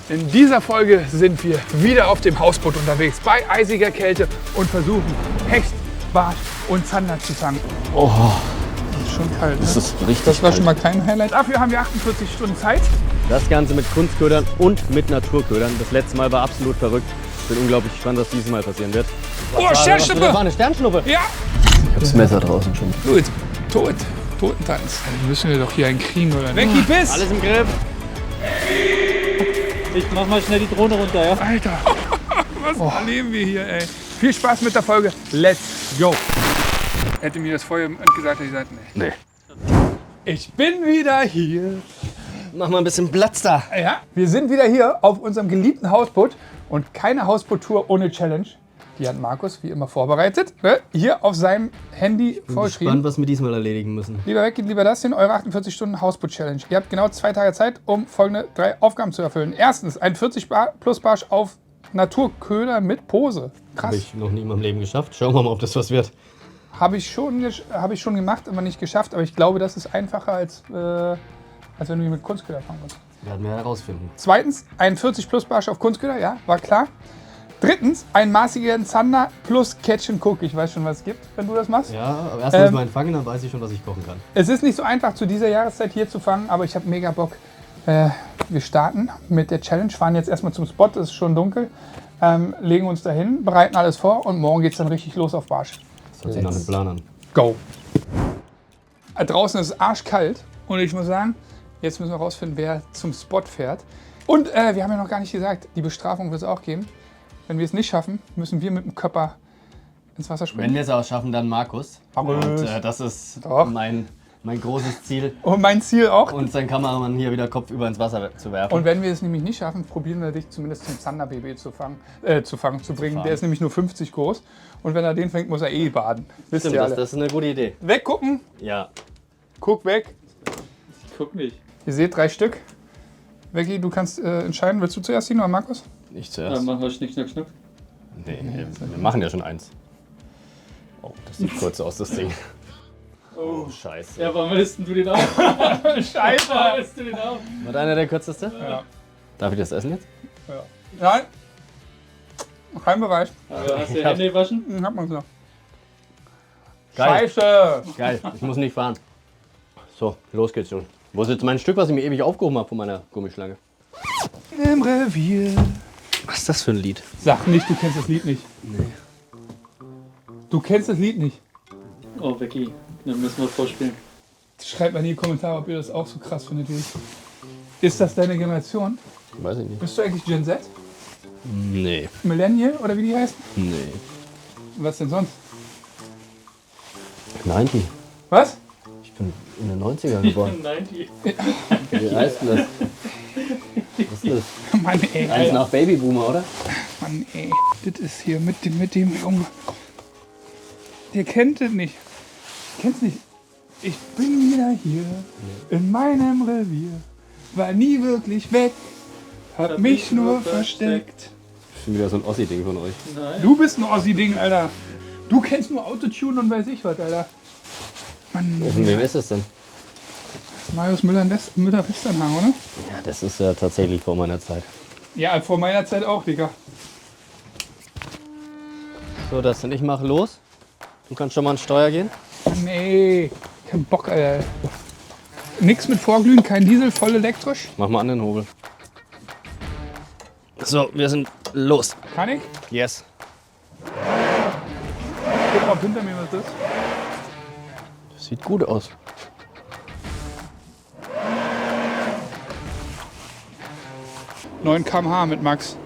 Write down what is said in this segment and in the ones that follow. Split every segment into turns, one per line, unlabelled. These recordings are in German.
In dieser Folge sind wir wieder auf dem Hausboot unterwegs bei eisiger Kälte und versuchen Hecht, Barsch und Zander zu fangen.
Oh,
Das ist schon kalt, ne?
das ist richtig
Das war
kalt.
schon mal kein Highlight. Dafür haben wir 48 Stunden Zeit.
Das Ganze mit Kunstködern und mit Naturködern. Das letzte Mal war absolut verrückt. Ich bin unglaublich gespannt, was dieses Mal passieren wird.
Oh,
Das war
Sternschnuppe!
eine Sternschnuppe.
Ja!
Ich hab das Messer draußen schon.
Gut. Totentanz. Dann müssen wir doch hier einen kriegen, oder? Weg, Biss!
Alles im Griff.
Ich mach mal schnell die Drohne runter, ja?
Alter! Was erleben wir hier, ey? Viel Spaß mit der Folge. Let's go! Hätte mir das vorher gesagt, hätte ich gesagt, nee.
Nee.
Ich bin wieder hier.
Mach mal ein bisschen Platz da.
Ja, wir sind wieder hier auf unserem geliebten Hausboot und keine Hausboot-Tour ohne Challenge. Die hat Markus wie immer vorbereitet. Ne? Hier auf seinem Handy vorgeschrieben.
Gespannt, was wir diesmal erledigen müssen.
Lieber weg, lieber das hin, eure 48 Stunden Hausboot-Challenge. Ihr habt genau 2 Tage Zeit, um folgende 3 Aufgaben zu erfüllen. Erstens, ein 40 plus Barsch auf Naturköder mit Pose. Krass.
Habe ich noch nie in meinem Leben geschafft. Schauen wir mal, ob das was wird.
Habe ich schon gemacht, aber nicht geschafft. Aber ich glaube, das ist einfacher, als wenn du hier mit Kunstköder fangen musst.
Werden wir herausfinden.
Zweitens, ein 40 plus Barsch auf Kunstköder, ja, war klar. Drittens, ein maßigen Zander plus Catch and Cook. Ich weiß schon, was es gibt, wenn du das machst.
Ja, aber erst müssen wir einen fangen, dann weiß ich schon, was ich kochen kann.
Es ist nicht so einfach, zu dieser Jahreszeit hier zu fangen, aber ich habe mega Bock. Wir starten mit der Challenge, fahren jetzt erstmal zum Spot, es ist schon dunkel, legen uns dahin, bereiten alles vor und morgen geht es dann richtig los auf Barsch.
Das hört sich nach einem Plan an.
Go! Draußen ist es arschkalt und ich muss sagen, jetzt müssen wir rausfinden, wer zum Spot fährt. Und wir haben ja noch gar nicht gesagt, die Bestrafung wird es auch geben. Wenn wir es nicht schaffen, müssen wir mit dem Körper ins Wasser springen.
Wenn wir es auch schaffen, dann Markus.
Markus.
Und das ist
Doch.
mein großes Ziel.
Und mein Ziel auch.
Und seinen Kameramann hier wieder kopfüber ins Wasser zu werfen.
Und wenn wir es nämlich nicht schaffen, probieren wir dich zumindest zum Zander-Baby zu bringen. Der ist nämlich nur 50 groß. Und wenn er den fängt, muss er eh baden. Wisst
Stimmt,
ihr alle.
das ist eine gute Idee.
Weggucken,
Ja.
guck weg.
Guck nicht.
Ihr seht 3 Stück. Vicky, du kannst entscheiden, willst du zuerst ziehen oder Markus?
Nicht
Dann
zuerst.
machen wir Schnick, Schnack, Schnuck.
Nee, wir machen ja schon eins. Oh, das sieht kurz aus, das Ding.
Oh.
Scheiße.
Ja, warum lässt du den auf?
Scheiße!
Warum lässt du den auf?
War einer der kürzeste?
Ja.
Darf ich das essen jetzt?
Nein. Kein Beweis.
Aber hast du die Hände gewaschen?
Hat man so.
Geil.
Scheiße!
Geil, ich muss nicht fahren. So, los geht's schon. Wo ist jetzt mein Stück, was ich mir ewig aufgehoben habe von meiner Gummischlange?
Im Revier.
Was ist das für ein Lied?
Sag nicht, du kennst das Lied nicht.
Nee.
Du kennst das Lied nicht.
Oh, Vicky. Dann müssen wir vorspielen.
Schreibt mal in die Kommentare, ob ihr das auch so krass findet wie ich. Ist das deine Generation?
Weiß ich nicht.
Bist du eigentlich Gen Z?
Nee.
Millennial oder wie die heißen?
Nee.
Was denn sonst?
90.
Was?
Ich bin in den 90ern geboren.
90.
Wie heißt denn das? Was ist das?
Mann ey,
Eins
Alter.
nach Babyboomer, oder?
Mann ey. Das ist hier mit dem Junge. Der kennt es nicht. Kennst nicht? Ich bin wieder hier in meinem Revier. War nie wirklich weg. Hab mich nur versteckt.
Das ist schon wieder so ein Ossi-Ding von euch.
Nein.
Du bist ein Ossi-Ding, Alter. Du kennst nur Autotune und weiß ich was, Alter. Mann,
Von wem ist das denn?
Marius Müller-Westernhagen, oder?
Ja, das ist ja tatsächlich vor meiner Zeit.
Ja, vor meiner Zeit auch, Digga.
So, das und ich mache los. Du kannst schon mal ans Steuer gehen.
Mann, ey. Kein Bock, Alter. Nix mit Vorglühen, kein Diesel, voll elektrisch.
Mach mal an den Hobel. So, wir sind los.
Kann ich?
Yes.
Guck mal, ob hinter mir was ist.
Das sieht gut aus.
.9 km/h mit Max.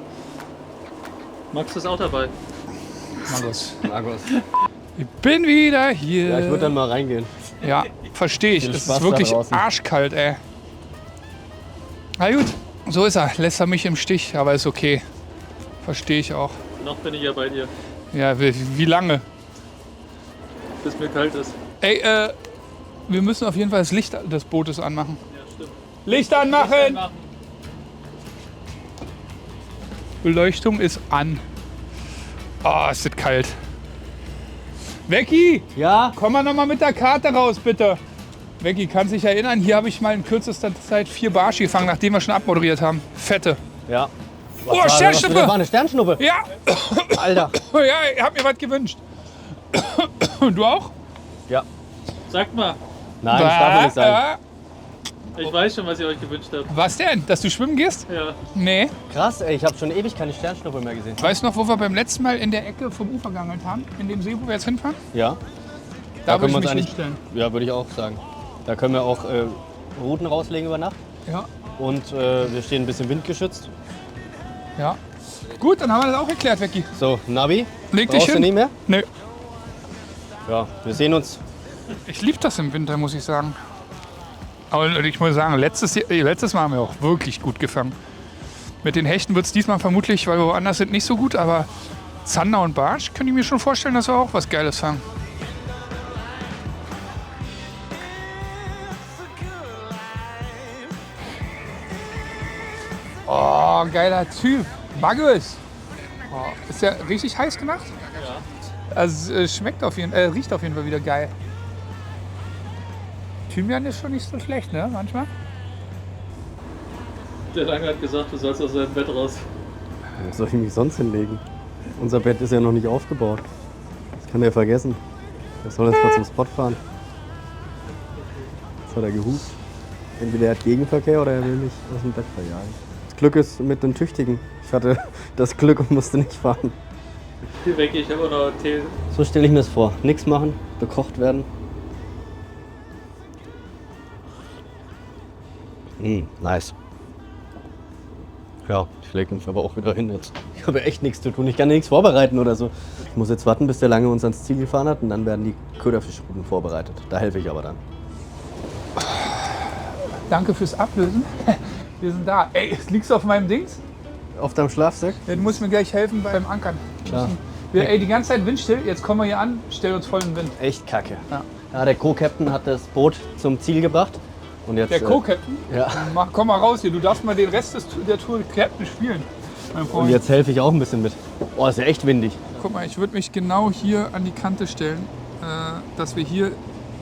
Max ist auch dabei.
Markus.
Markus.
Ich bin wieder hier.
Ja, ich würde dann mal reingehen.
Ja, verstehe ich.
Viel
Es
Spaß
ist
da
wirklich
draußen.
arschkalt, ey. Na gut, so ist er. Lässt er mich im Stich, aber ist okay. Verstehe ich auch.
Noch bin ich ja bei dir,
Ja, wie lange?
bis mir kalt ist.
Ey, wir müssen auf jeden Fall das Licht des Bootes anmachen.
Ja, stimmt.
Licht anmachen! Beleuchtung ist an. Oh, ist das kalt. Becky,
Ja?
komm mal noch mal mit der Karte raus, bitte. Becky, kannst dich erinnern, hier habe ich mal in kürzester Zeit 4 Barsche gefangen, nachdem wir schon abmoderiert haben. Fette.
Ja.
Oh,
Das
Sternschnuppe!
war eine Sternschnuppe.
Ja,
Alter.
ja, ich hab mir was gewünscht. Du auch?
Ja.
Sagt mal,
Nein, das darf man nicht sagen.
ich weiß schon, was ihr euch gewünscht habt.
Was denn? Dass du schwimmen gehst?
Ja.
Nee.
Krass, ey, ich habe schon ewig keine Sternschnuppe mehr gesehen.
Weißt du noch, wo wir beim letzten Mal in der Ecke vom Ufer geangelt haben? In dem See, wo wir jetzt hinfahren?
Ja.
Da
können
würde ich
wir
mich
uns
hinstellen.
Ja, würde ich auch sagen. Da können wir auch Routen rauslegen über Nacht.
Ja.
Und wir stehen ein bisschen windgeschützt.
Ja. Gut, dann haben wir das auch erklärt, Becky.
So, Navi,
Leg dich
brauchst du
hin.
nicht mehr?
Nö.
Ja, wir sehen uns.
Ich liebe das im Winter, muss ich sagen. Aber ich muss sagen, letztes Mal haben wir auch wirklich gut gefangen. Mit den Hechten wird es diesmal vermutlich, weil wir woanders sind, nicht so gut. Aber Zander und Barsch könnte ich mir schon vorstellen, dass wir auch was Geiles fangen. Oh, geiler Typ. Bagus. Oh, ist ja richtig heiß gemacht? Ja. Also es schmeckt auf jeden riecht auf jeden Fall wieder geil. Thymian ist schon nicht so schlecht, ne? Manchmal.
Der Lange hat gesagt, du sollst aus seinem Bett raus.
Wo soll ich mich sonst hinlegen? Unser Bett ist ja noch nicht aufgebaut. Das kann er vergessen. Er soll jetzt mal zum Spot fahren. Jetzt hat er gehupt. Entweder er hat Gegenverkehr oder er will mich aus dem Bett verjagen. Das Glück ist mit den Tüchtigen. Ich hatte das Glück und musste nicht fahren.
Hier weg, ich habe auch noch Tee.
So stelle ich mir das vor. Nichts machen, bekocht werden. Nice. Ja, ich lege mich aber auch wieder hin jetzt. Ich habe echt nichts zu tun. Ich kann nichts vorbereiten oder so. Ich muss jetzt warten, bis der Lange uns ans Ziel gefahren hat und dann werden die Köderfischrouten vorbereitet. Da helfe ich aber dann.
Danke fürs Ablösen. Wir sind da. Ey, liegst du auf meinem Dings?
Auf deinem Schlafsack?
Ja, du musst mir gleich helfen beim Ankern.
Klar.
Ey, die ganze Zeit windstill. Jetzt kommen wir hier an, stell uns voll in den Wind.
Echt kacke.
Ja.
Ja, der Co-Captain hat das Boot zum Ziel gebracht. Und jetzt,
Der Co-Captain?
Ja.
Komm mal raus hier. Du darfst mal den Rest der Tour Captain spielen, mein Freund.
Und jetzt helfe ich auch ein bisschen mit. Oh, ist ja echt windig.
Guck mal, ich würde mich genau hier an die Kante stellen, dass wir hier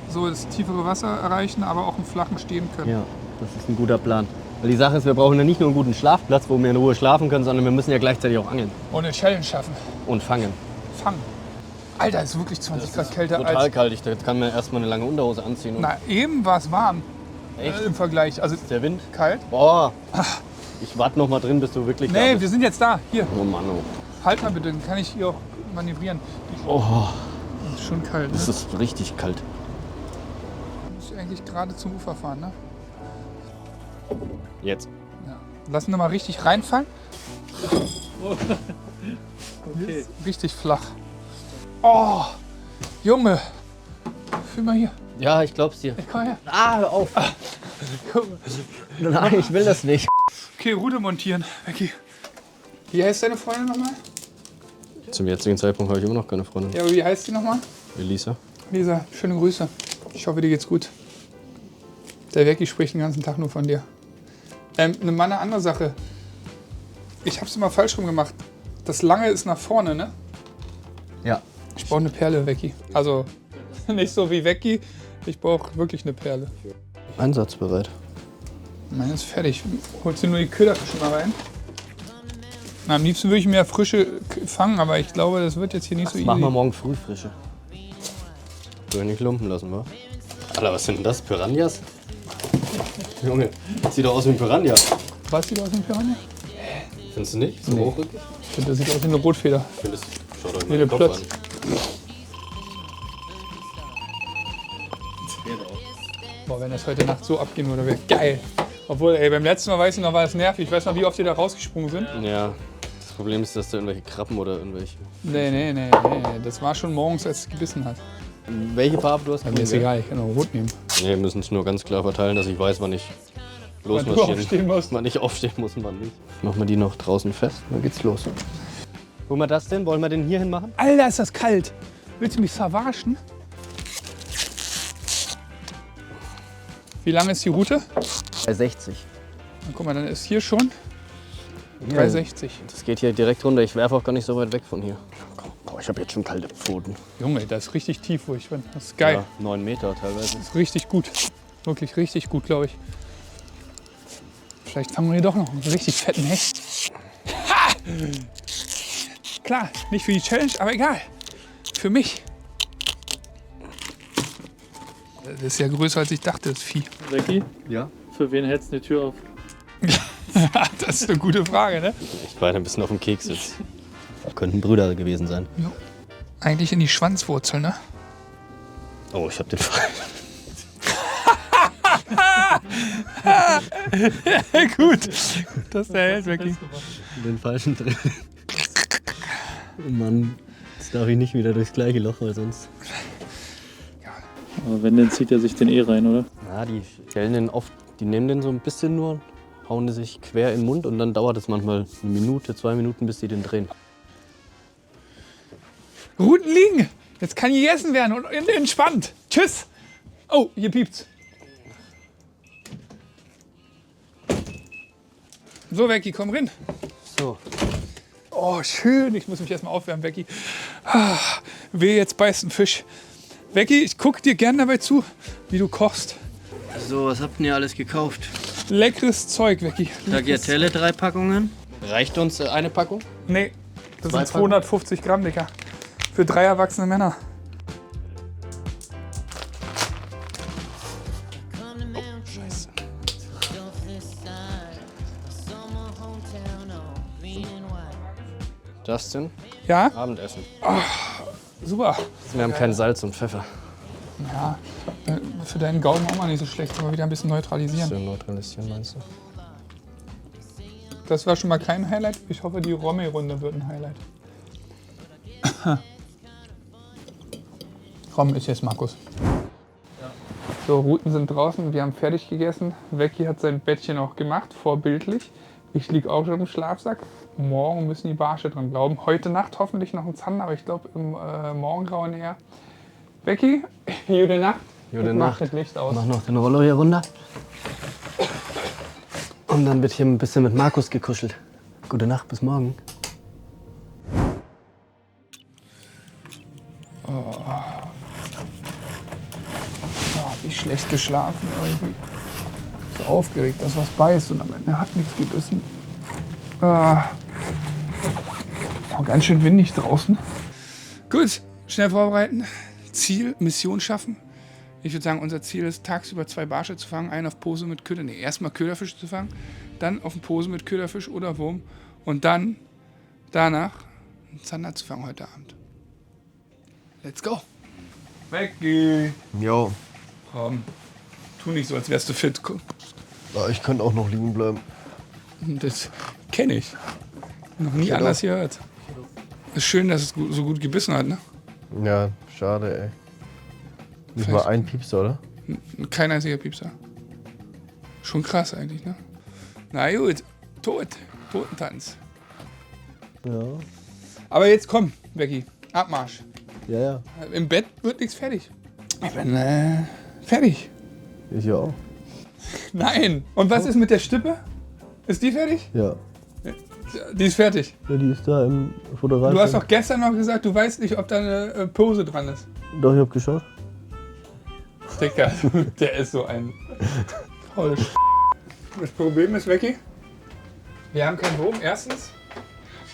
so das tiefere Wasser erreichen, aber auch im Flachen stehen können.
Ja, das ist ein guter Plan. Weil die Sache ist, wir brauchen ja nicht nur einen guten Schlafplatz, wo wir in Ruhe schlafen können, sondern wir müssen ja gleichzeitig auch angeln.
Und eine Challenge schaffen.
Und fangen.
Fangen. Alter, ist wirklich 20 Grad kälter
Total
als...
kalt. Ich kann mir erstmal eine lange Unterhose anziehen. Und
Na, eben war es warm.
echt?
Im Vergleich. Also
Der Wind?
kalt.
Boah. Ich warte noch mal drin, bis du wirklich da
Nee,
bist.
wir sind jetzt da. Hier,
Oh Mann, oh.
halt mal bitte, dann kann ich hier auch manövrieren.
Oh,
Das ist schon kalt, ne?
das ist richtig kalt.
Muss ich eigentlich gerade zum Ufer fahren, ne?
Jetzt.
Ja. Lassen wir mal richtig reinfallen.
Okay.
Richtig flach. Oh, Junge. Fühl mal hier.
Ja, ich glaub's dir.
Komm her.
Ah, hör auf. Nein, ich will das nicht.
Okay, Rute montieren. Becky. Wie heißt deine Freundin nochmal?
Zum jetzigen Zeitpunkt habe ich immer noch keine Freundin.
Ja, aber wie heißt die nochmal?
Elisa.
Lisa, schöne Grüße. Ich hoffe, dir geht's gut. Der Becky spricht den ganzen Tag nur von dir. Mal eine andere Sache. Ich hab's immer falsch rum gemacht. Das Lange ist nach vorne, ne?
Ja.
Ich brauche eine Perle, Becky. Also nicht so wie Becky. Ich brauche wirklich eine Perle.
Einsatzbereit.
Meine ist fertig. Holst du nur die Köderfische mal rein? Na, am liebsten würde ich mehr frische fangen, aber ich glaube, das wird jetzt hier nicht so easy.
Machen wir morgen früh frische. Soll nicht lumpen lassen, wa? Alter, was sind denn das? Piranhas? Junge, das sieht doch aus wie ein Piranha.
Was sieht aus wie ein Piranha?
Findest du nicht? So
Nee.
hochrückig?
Ich finde, das sieht aus wie eine Rotfeder.
Findest du? Schaut euch
Wie
mal
eine
den Kopf
Plötz.
an.
Boah, wenn das heute Nacht so abgehen würde, wäre geil. Obwohl, ey, beim letzten Mal weiß ich noch, war es nervig. Ich weiß noch, wie oft die da rausgesprungen sind.
Ja, das Problem ist, dass da irgendwelche Krabben oder irgendwelche...
Nee. Das war schon morgens, als es gebissen hat.
Welche Farbe du hast?
Mir ist egal, ich kann auch rot nehmen.
Nee, wir müssen es nur ganz klar verteilen, dass ich weiß, wann ich
Wann du
losmarschieren
aufstehen musst.
Wann ich aufstehen muss und wann nicht. Machen wir die noch draußen fest, dann geht's los. Wo wir das denn? Wollen wir den hier hin machen?
Alter, ist das kalt. Willst du mich verarschen? Wie lang ist die Route?
Bei 60.
Na, guck mal, dann ist hier schon 360.
Das geht hier direkt runter. Ich werfe auch gar nicht so weit weg von hier. Boah, ich habe jetzt schon kalte Pfoten.
Junge, das ist richtig tief, wo ich bin. Das ist geil.
Ja, 9 Meter teilweise.
Das ist richtig gut. Wirklich richtig gut, glaube ich. Vielleicht fangen wir hier doch noch einen richtig fetten Hecht. Ha! Klar, nicht für die Challenge, aber egal. Für mich. Das ist ja größer, als ich dachte, das Vieh.
Becky,
Ja?
für wen hältst du die Tür auf?
Das ist eine gute Frage, ne?
Ich war ein bisschen auf dem Keks jetzt. Könnten Brüder gewesen sein.
Jo. Eigentlich in die Schwanzwurzel, ne?
Oh, ich hab den Fall.
Gut. Das erhält wirklich.
Den falschen drin. Oh Mann, jetzt darf ich nicht wieder durchs gleiche Loch, weil sonst.
Aber wenn, dann zieht er sich den eh rein, oder?
Ja, die stellen den oft, die nehmen den so ein bisschen nur, hauen den sich quer in den Mund und dann dauert es manchmal 1 Minute, 2 Minuten, bis die den drehen.
Ruten liegen. Jetzt kann gegessen werden und entspannt. Tschüss. Oh, hier piept's. So, Becky, komm rein.
So.
Oh, schön. Ich muss mich erstmal aufwärmen, Becky. Ah, weh, jetzt beißt ein Fisch. Becky, ich gucke dir gern dabei zu, wie du kochst.
So, was habt ihr alles gekauft?
Leckeres Zeug, Becky.
Tagliatelle 3 Packungen. Reicht uns eine Packung?
Nee, das
2
sind 250 Gramm, Dicker. Für 3 erwachsene Männer.
Scheiße. Justin,
Ja,
Abendessen.
super.
Wir haben kein Salz und Pfeffer.
Ja, für deinen Gaumen auch mal nicht so schlecht, aber wieder ein bisschen neutralisieren.
So neutralisieren, meinst du?
Das war schon mal kein Highlight. Ich hoffe, die Romy-Runde wird ein Highlight. Rom ist jetzt Markus. So, Ruten sind draußen, wir haben fertig gegessen. Becky hat sein Bettchen auch gemacht, vorbildlich. Ich liege auch schon im Schlafsack. Morgen müssen die Barsche dran glauben. Heute Nacht hoffentlich noch ein Zander, aber ich glaube im Morgengrauen eher. Becky, gute Nacht.
Gute
Mach
Nacht.
das Licht aus.
Mach noch den Rollo hier runter. Und dann wird hier ein bisschen mit Markus gekuschelt. Gute Nacht, bis morgen.
Oh, wie schlecht geschlafen irgendwie. So aufgeregt, dass was beißt und am Ende hat nichts gebissen. Ah. Oh, ganz schön windig draußen. Gut, schnell vorbereiten. Ziel, Mission schaffen. Ich würde sagen, unser Ziel ist, tagsüber 2 Barsche zu fangen. Einen auf Pose mit Köder. Nee, erstmal Köderfisch zu fangen. Dann auf Pose mit Köderfisch oder Wurm. Und dann, danach, einen Zander zu fangen heute Abend. Let's go. Becky.
Jo,
Komm, tu nicht so, als wärst du fit.
ich könnte auch noch liegen bleiben.
Das kenne ich. Noch nie
Genau.
anders gehört. Ist schön, dass es so gut gebissen hat, ne?
Ja, schade, ey. Nicht
Vielleicht-
mal ein Piepser, oder?
Kein einziger Piepser. Schon krass eigentlich, ne? Na gut, Totentanz.
Ja.
Aber jetzt komm, Becky, Abmarsch.
Ja, ja.
Im Bett wird nichts fertig. Ich bin fertig.
Ich ja auch.
Nein. Und was ist mit der Stippe? Ist die fertig?
Ja.
Die ist fertig.
Ja, die ist da im Fotoreif.
Du hast doch gestern noch gesagt, du weißt nicht, ob da eine Pose dran ist.
Doch, ich hab geschaut.
Dicker, der ist so ein voll Sch. Das Problem ist, Becky, wir haben keinen Wurm, erstens.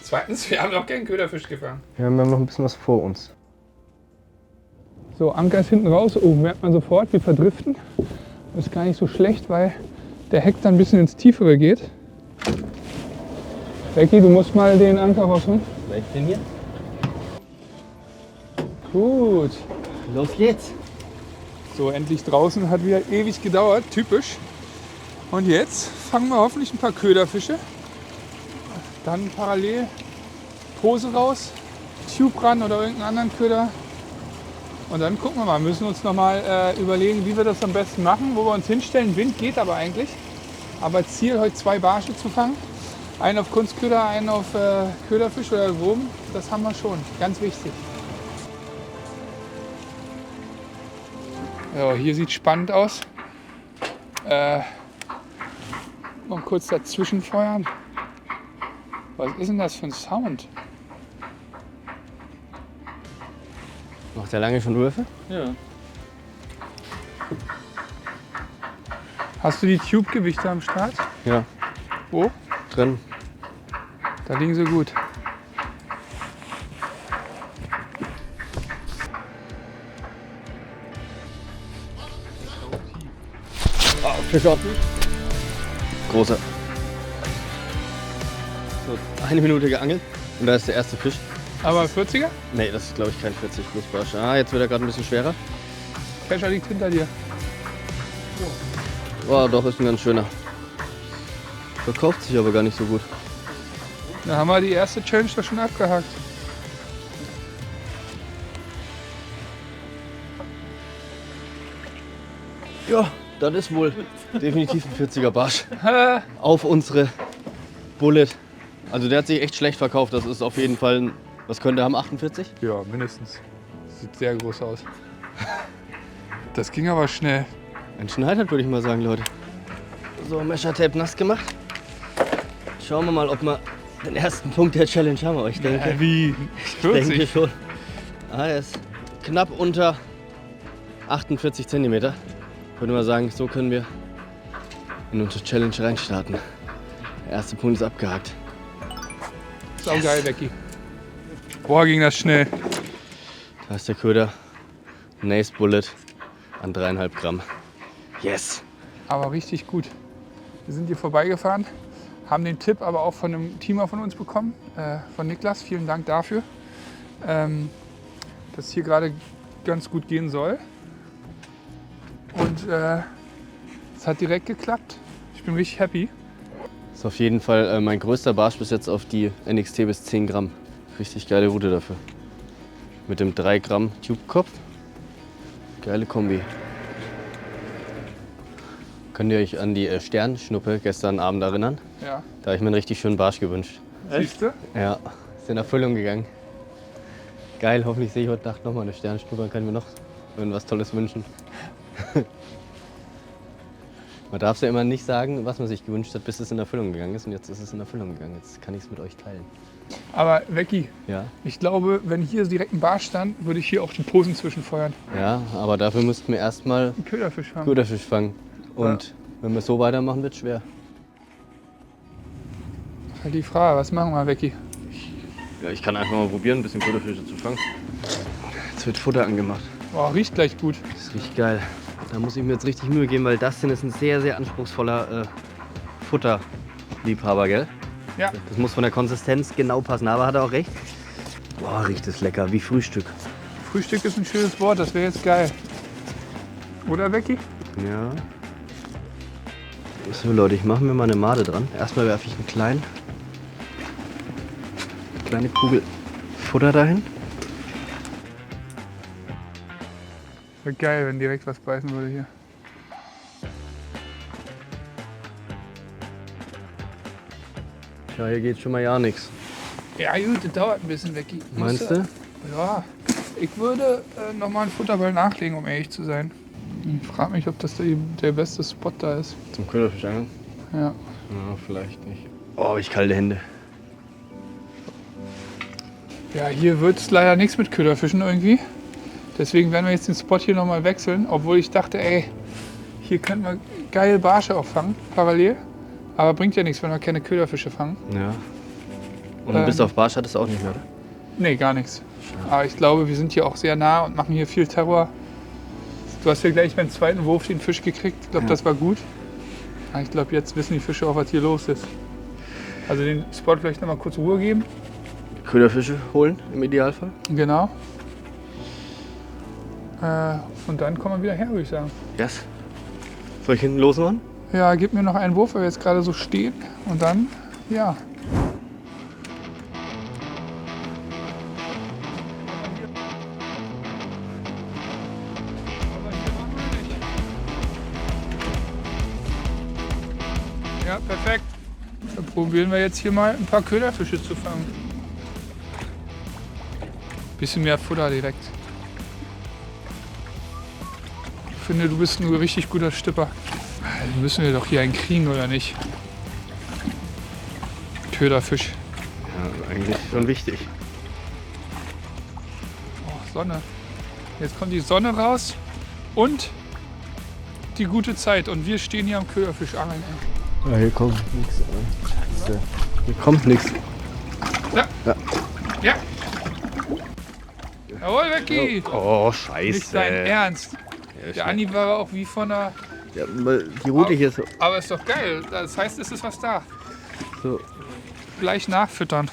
Zweitens, wir haben noch keinen Köderfisch gefangen.
Ja, wir haben noch ein bisschen was vor uns.
So, Anker ist hinten raus. Oh, merkt man sofort, wir verdriften. Das ist gar nicht so schlecht, weil der Heck dann ein bisschen ins Tiefere geht. Becky, du musst mal den Anker rausholen.
Welch denn hier?
Gut.
Los geht's.
So, endlich draußen. Hat wieder ewig gedauert, typisch. Und jetzt fangen wir hoffentlich ein paar Köderfische. Dann parallel Pose raus, Tube ran oder irgendeinen anderen Köder. Und dann gucken wir mal, müssen uns noch mal überlegen, wie wir das am besten machen, wo wir uns hinstellen. Wind geht aber eigentlich. Aber Ziel, heute 2 Barsche zu fangen. Einen auf Kunstköder, einen auf Köderfisch oder Wurm. Das haben wir schon, ganz wichtig. Ja, hier sieht spannend aus. Mal kurz dazwischen feuern. Was ist denn das für ein Sound?
Macht der lange schon Würfe?
Ja.
Hast du die Tube-Gewichte am Start?
Ja.
Wo?
Drin.
Da liegen sie gut.
Fisch offen. Großer. So, 1 Minute geangelt und da ist der erste Fisch.
Aber 40er?
Nee, das ist glaube ich kein 40 plus Barsch. Ah, jetzt wird er gerade ein bisschen schwerer.
Kescher liegt hinter dir.
Oh, doch, ist ein ganz schöner. Verkauft sich aber gar nicht so gut.
Da haben wir die erste Challenge doch schon abgehakt.
Ja, das ist wohl definitiv ein 40er Barsch. Auf unsere Bullet. Also der hat sich echt schlecht verkauft. Das ist auf jeden Fall ein, was könnte er haben, 48?
Ja, mindestens. Sieht sehr groß aus. Das ging aber schnell.
Ein Schneider, würde ich mal sagen, Leute. So, Meschertape nass gemacht. Schauen wir mal, ob wir den ersten Punkt der Challenge haben. Aber ich denke,
Wie?
ich denke
40?
schon. Ah, er ist knapp unter 48 cm. Würde mal sagen, so können wir in unsere Challenge reinstarten. Der erste Punkt ist abgehakt.
Sau geil, Becky. Boah, ging das schnell.
Da ist der Köder. Nace Bullet an 3,5 Gramm. Yes!
Aber richtig gut. Wir sind hier vorbeigefahren, haben den Tipp aber auch von einem Teamer von uns bekommen, von Niklas. Vielen Dank dafür, dass es hier gerade ganz gut gehen soll. Und es hat direkt geklappt. Ich bin richtig happy.
Das ist auf jeden Fall mein größter Barsch bis jetzt auf die NXT bis 10 Gramm. Richtig geile Route dafür. Mit dem 3 Gramm Tube-Kopf. Geile Kombi. Könnt ihr euch an die Sternschnuppe gestern Abend erinnern?
Ja.
Da habe ich mir einen richtig schönen Barsch gewünscht.
Siehst du?
Ja, ist in Erfüllung gegangen. Geil, hoffentlich sehe ich heute Nacht nochmal eine Sternschnuppe, dann kann ich mir noch irgendwas Tolles wünschen. Man darf ja immer nicht sagen, was man sich gewünscht hat, bis es in Erfüllung gegangen ist. Und jetzt ist es in Erfüllung gegangen. Jetzt kann ich es mit euch teilen.
Aber Becky,
Ja,
ich glaube, wenn hier direkt ein Bar stand, würde ich hier auch die Posen zwischenfeuern.
ja, aber dafür müssten wir erstmal
Einen Köderfisch haben.
Köderfisch fangen. Und wenn wir so weitermachen, wird es schwer.
Halt die Frage, was machen wir, Becky?
Ja, ich kann einfach mal probieren, ein bisschen Köderfische zu fangen. Jetzt wird Futter angemacht.
Boah, riecht gleich gut.
Das ist richtig geil. Da muss ich mir jetzt richtig Mühe geben, weil das hier ist ein sehr, sehr anspruchsvoller Futterliebhaber, gell?
Ja.
Das muss von der Konsistenz genau passen, aber hat er auch recht. Boah, riecht es lecker, wie Frühstück.
Frühstück ist ein schönes Wort, das wäre jetzt geil. Oder, Becky?
Ja. So Leute, ich mache mir mal eine Made dran. Erstmal werfe ich eine kleine Kugel Futter dahin.
Wäre geil, wenn direkt was beißen würde hier.
Ja, hier geht schon mal ja nichts.
Ja gut, das dauert ein bisschen, Becky.
Meinst du?
Ja. Ich würde noch mal einen Futterball nachlegen, um ehrlich zu sein. Ich frage mich, ob das der beste Spot da ist.
Zum Köderfischangeln?
Ja.
Ja, vielleicht nicht. Oh, hab ich kalte Hände.
Ja, hier wird es leider nichts mit Köderfischen irgendwie. Deswegen werden wir jetzt den Spot hier noch mal wechseln. Obwohl ich dachte, ey, hier könnten wir geil Barsche auch fangen, parallel. Aber bringt ja nichts, wenn wir keine Köderfische fangen.
Ja. Und bis auf Barsch hat es auch nicht mehr, oder?
Nee, gar nichts. Aber ich glaube, wir sind hier auch sehr nah und machen hier viel Terror. Du hast ja gleich beim zweiten Wurf den Fisch gekriegt. Ich glaube, das war gut. Aber ich glaube, jetzt wissen die Fische auch, was hier los ist. Also den Spot vielleicht noch mal kurz Ruhe geben.
Köderfische holen im Idealfall.
Genau. Und dann kommen wir wieder her, würde ich sagen.
Yes. Soll ich hinten losmachen?
Ja, gib mir noch einen Wurf, weil wir jetzt gerade so stehen. Und dann, ja. Ja, perfekt. Dann probieren wir jetzt hier mal ein paar Köderfische zu fangen. Bisschen mehr Futter direkt. Ich finde, du bist ein richtig guter Stipper. Dann müssen wir doch hier einen kriegen, oder nicht? Köderfisch.
Ja, eigentlich schon wichtig.
Oh, Sonne. Jetzt kommt die Sonne raus und die gute Zeit. Und wir stehen hier am Köderfischangeln. Ey.
Ja, hier kommt nichts. Scheiße. Hier kommt nichts.
Ja.
Ja.
Ja. Jawohl, Becky.
Oh,
Nicht dein Ernst. Der Andi war auch wie von der...
Ja, weil die Route hier ist so.
Aber ist doch geil. Das heißt, es ist was da.
so.
Gleich nachfüttern.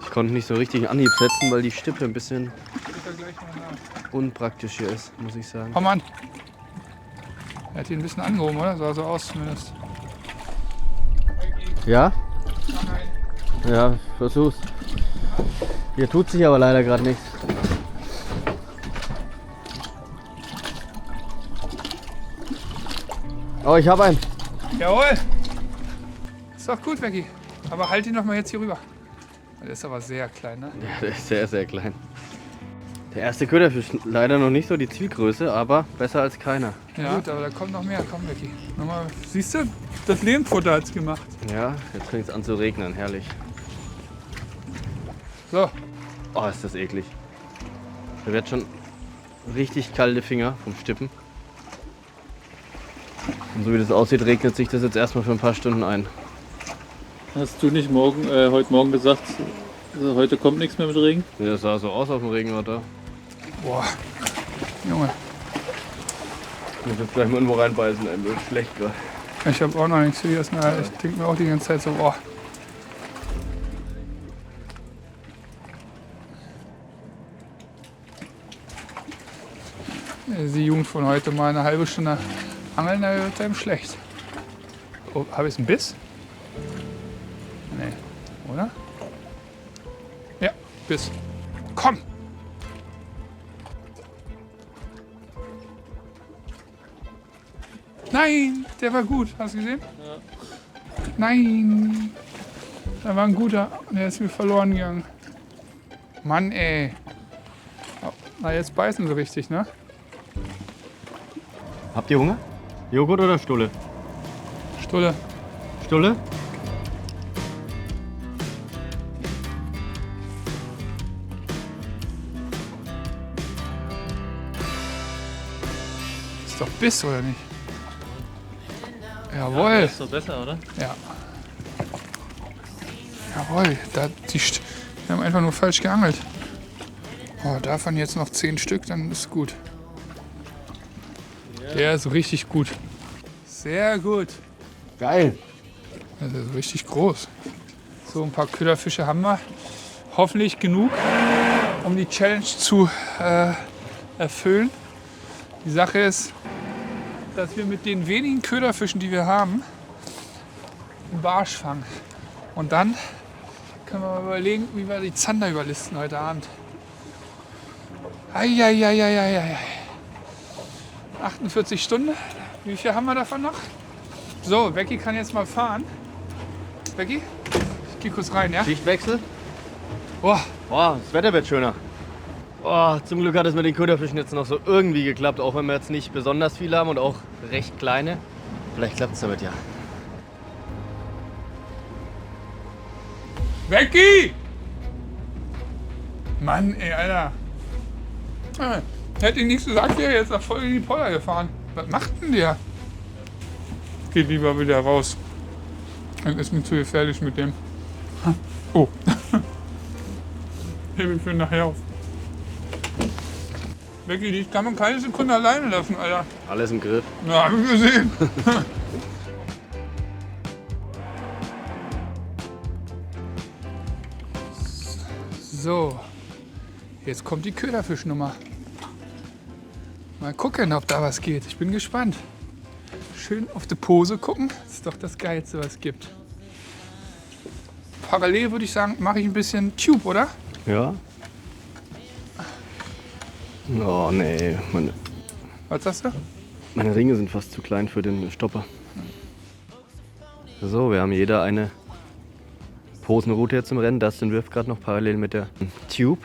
Ich konnte nicht so richtig einen Anhieb setzen, weil die Stippe ein bisschen
Fütter gleich mal nach.
unpraktisch hier ist, muss ich sagen.
Komm an. Er hat ihn ein bisschen angehoben, oder? Sah so aus zumindest.
Ja? Ja, ich versuch's. Hier tut sich aber leider gerade nichts. Oh, ich habe einen.
Jawohl. Ist doch gut, Becky. Aber halt ihn doch mal jetzt hier rüber. Der ist aber sehr klein, ne?
Ja, der ist sehr, sehr klein. Der erste Köderfisch, leider noch nicht so die Zielgröße, aber besser als keiner.
Ja. Gut, aber da kommt noch mehr. Komm, Becky. Nochmal. Siehst du? Das Lehmfutter hat's gemacht.
Ja, jetzt fängt es an zu regnen, herrlich.
So.
Oh, ist das eklig. Da wird schon richtig kalte Finger vom Stippen. Und so wie das aussieht, regnet sich das jetzt erstmal für ein paar Stunden ein.
Hast du nicht heute Morgen gesagt, heute kommt nichts mehr mit Regen?
Ja, das sah so aus auf dem Regenort da.
Boah. Junge.
Ich muss jetzt gleich mal irgendwo reinbeißen, ey, mir ist schlecht gerade.
Ich habe auch noch nichts gegessen. Ich denke mir auch die ganze Zeit so, boah. Die Jugend von heute mal eine halbe Stunde angeln, da wird einem schlecht. Oh, habe ich einen Biss? Nee, oder? Ja, Biss. Komm! Nein, der war gut. Hast du gesehen?
Ja.
Nein, da war ein guter. Der ist mir verloren gegangen. Mann, ey. Oh, na, jetzt beißen sie richtig, ne?
Habt ihr Hunger? Joghurt oder Stulle?
Stulle.
Stulle?
Ist doch Biss, oder nicht? Jawohl.
Ist doch besser, oder?
Ja. Jawohl. Die haben einfach nur falsch geangelt. Oh, davon jetzt noch 10 Stück, dann ist gut. Der ist richtig gut. Sehr gut.
Geil.
Das ist richtig groß. So, ein paar Köderfische haben wir. Hoffentlich genug, um die Challenge zu erfüllen. Die Sache ist, dass wir mit den wenigen Köderfischen, die wir haben, einen Barsch fangen. Und dann können wir mal überlegen, wie wir die Zander überlisten heute Abend. Eieieiei. 48 Stunden. Wie viel haben wir davon noch? So, Becky kann jetzt mal fahren. Becky, ich gehe kurz rein, ja?
Schichtwechsel?
Boah,
Boah, das Wetter wird schöner. Oh, zum Glück hat es mit den Köderfischen jetzt noch so irgendwie geklappt, auch wenn wir jetzt nicht besonders viele haben und auch recht kleine. Vielleicht klappt es damit ja.
Becky! Mann, ey, Alter. Hätte ich nichts gesagt, wäre jetzt nach voll in die Poller gefahren. Was macht denn der? Geht lieber wieder raus. Dann ist mir zu gefährlich mit dem. Oh. Hebe ich für nachher auf. Becky, die kann man keine Sekunde alleine lassen, Alter.
Alles im Griff.
Ja, hab ich gesehen. So, jetzt kommt die Köderfischnummer. Mal gucken, ob da was geht. Ich bin gespannt. Schön auf die Pose gucken. Das ist doch das Geilste, was es gibt. Parallel würde ich sagen, mache ich ein bisschen Tube, oder?
Ja. Oh nee,
Was sagst du?
meine Ringe sind fast zu klein für den Stopper. So, wir haben jeder eine Posenroute jetzt im Rennen. Dustin wirft gerade noch parallel mit der Tube.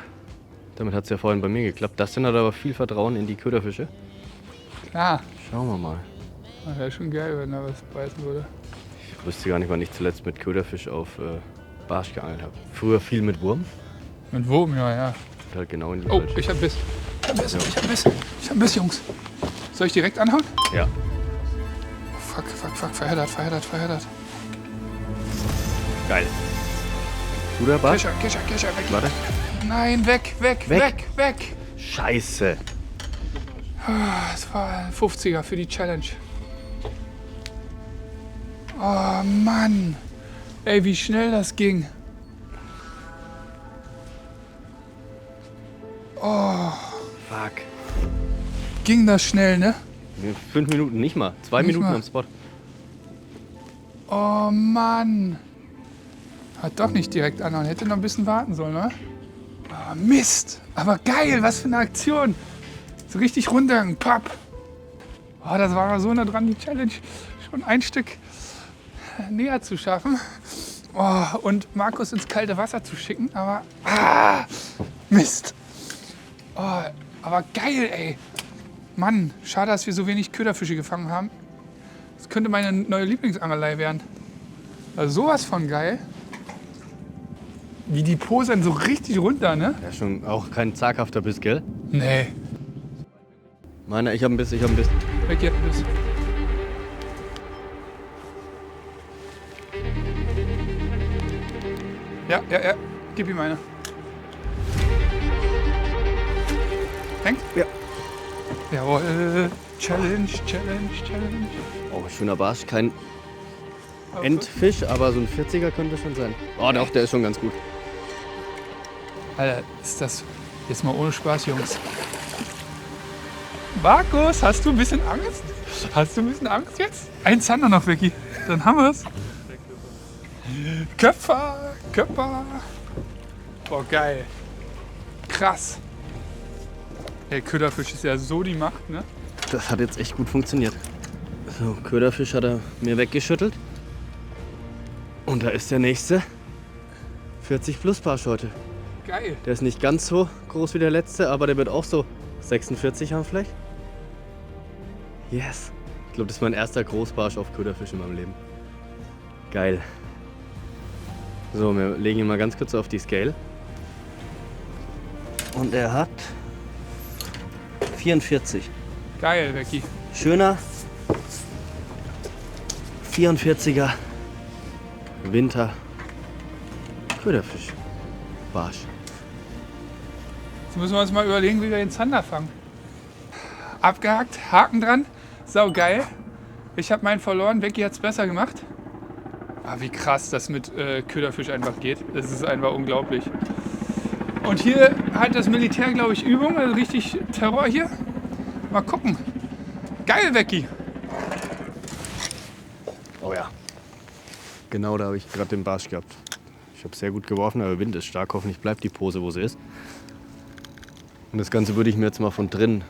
Damit hat es ja vorhin bei mir geklappt. Dustin hat aber viel Vertrauen in die Köderfische.
Klar.
Schauen wir mal.
Das wäre schon geil, wenn da was beißen würde.
Ich wusste gar nicht, wann ich zuletzt mit Köderfisch auf Barsch geangelt habe. Früher viel mit Wurm.
Mit Wurm, ja.
Halt genau in die
Oh,
falsche.
ich hab Biss. Ich hab Biss, Jungs. Soll ich direkt anhauen?
Ja.
Oh, fuck. Verheddert.
Geil. Guter Barsch?
Kescher, weg.
Warte.
Nein, weg.
Scheiße.
Das war ein 50er für die Challenge. Oh Mann. Ey, wie schnell das ging. Oh,
Fuck.
ging das schnell, ne?
5 Minuten, nicht mal. 2
Nicht
Minuten
mal.
am Spot.
Oh Mann. Hat doch nicht direkt anhauen. Hätte noch ein bisschen warten sollen, ne? Oh, Mist. Aber geil, was für eine Aktion. So richtig runter, papp. Oh, das war so nah dran, die Challenge schon ein Stück näher zu schaffen. Oh, und Markus ins kalte Wasser zu schicken, aber Mist. Oh, aber geil, ey. Mann, schade, dass wir so wenig Köderfische gefangen haben. Das könnte meine neue Lieblingsangelei werden. Also sowas von geil. Wie die posen so richtig runter, ne?
Ja, schon auch kein zaghafter Biss, gell?
Nee.
Meiner, ich hab ein Biss.
Weg jetzt. Ja. Gib ihm eine. Hängt?
Ja.
Jawohl. Challenge.
Oh, schöner Barsch. Kein Endfisch, aber so ein 40er könnte schon sein. Oh, doch, der ist schon ganz gut.
Alter, ist das jetzt mal ohne Spaß, Jungs. Markus, hast du ein bisschen Angst? Jetzt? Ein Zander noch, Vicky. Dann haben wir's. Köpfer. Boah, geil. Krass. Ey, Köderfisch ist ja so die Macht, ne?
Das hat jetzt echt gut funktioniert. So, Köderfisch hat er mir weggeschüttelt. Und da ist der nächste 40 plus Barsch heute.
Geil.
Der ist nicht ganz so groß wie der letzte, aber der wird auch so 46 haben vielleicht. Yes. Ich glaube, das ist mein erster Großbarsch auf Köderfisch in meinem Leben. Geil. So, wir legen ihn mal ganz kurz auf die Scale. Und er hat 44.
Geil, Vicky.
Schöner 44er Winter Köderfisch. Barsch.
Jetzt müssen wir uns mal überlegen, wie wir den Zander fangen. Abgehakt, Haken dran. Sau geil. Ich habe meinen verloren, Vicky hat es besser gemacht. Ah, wie krass das mit Köderfisch einfach geht. Das ist einfach unglaublich. Und hier hat das Militär, glaube ich, Übung, also richtig Terror hier. Mal gucken. Geil, Vicky.
Oh ja. Genau da habe ich gerade den Barsch gehabt. Ich habe sehr gut geworfen, aber Wind ist stark. Hoffentlich bleibt die Pose, wo sie ist. Und das Ganze würde ich mir jetzt mal von drin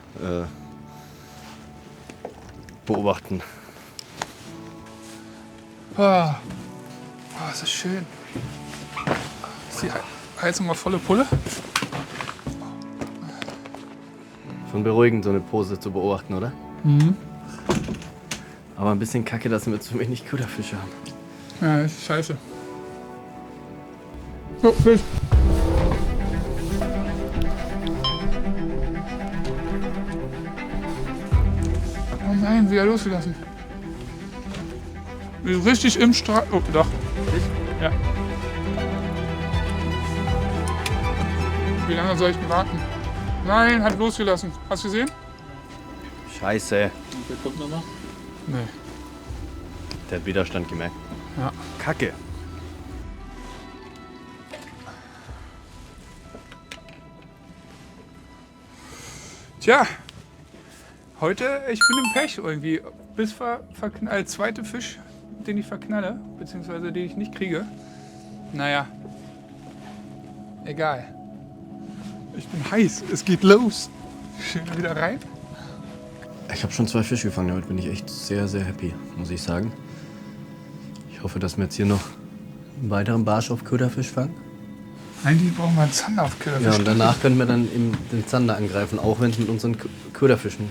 beobachten.
Oh, ist das schön. Ist die Heizung mal volle Pulle?
Schon beruhigend, so eine Pose zu beobachten, oder?
Mhm.
Aber ein bisschen kacke, dass wir zu wenig Köderfische haben.
Ja, das ist scheiße. So, Fisch. Oh nein, wieder losgelassen. Ist richtig im Strahl. Oh, doch. Ja. Wie lange soll ich denn warten? Nein, hat losgelassen. Hast du gesehen?
Scheiße.
Und der kommt nochmal.
Nee.
Der hat Widerstand gemerkt.
Ja.
Kacke.
Tja, heute, ich bin im Pech irgendwie. Bis als zweiter Fisch, den ich verknalle, beziehungsweise den ich nicht kriege. Naja, egal. Ich bin heiß, es geht los. Schön wieder rein.
Ich habe schon 2 Fische gefangen, damit bin ich echt sehr, sehr happy, muss ich sagen. Ich hoffe, dass wir jetzt hier noch einen weiteren Barsch auf Köderfisch fangen.
Eigentlich brauchen wir einen Zander auf Köderfisch.
Ja, und danach können wir dann eben den Zander angreifen, auch wenn es mit unseren Köderfischen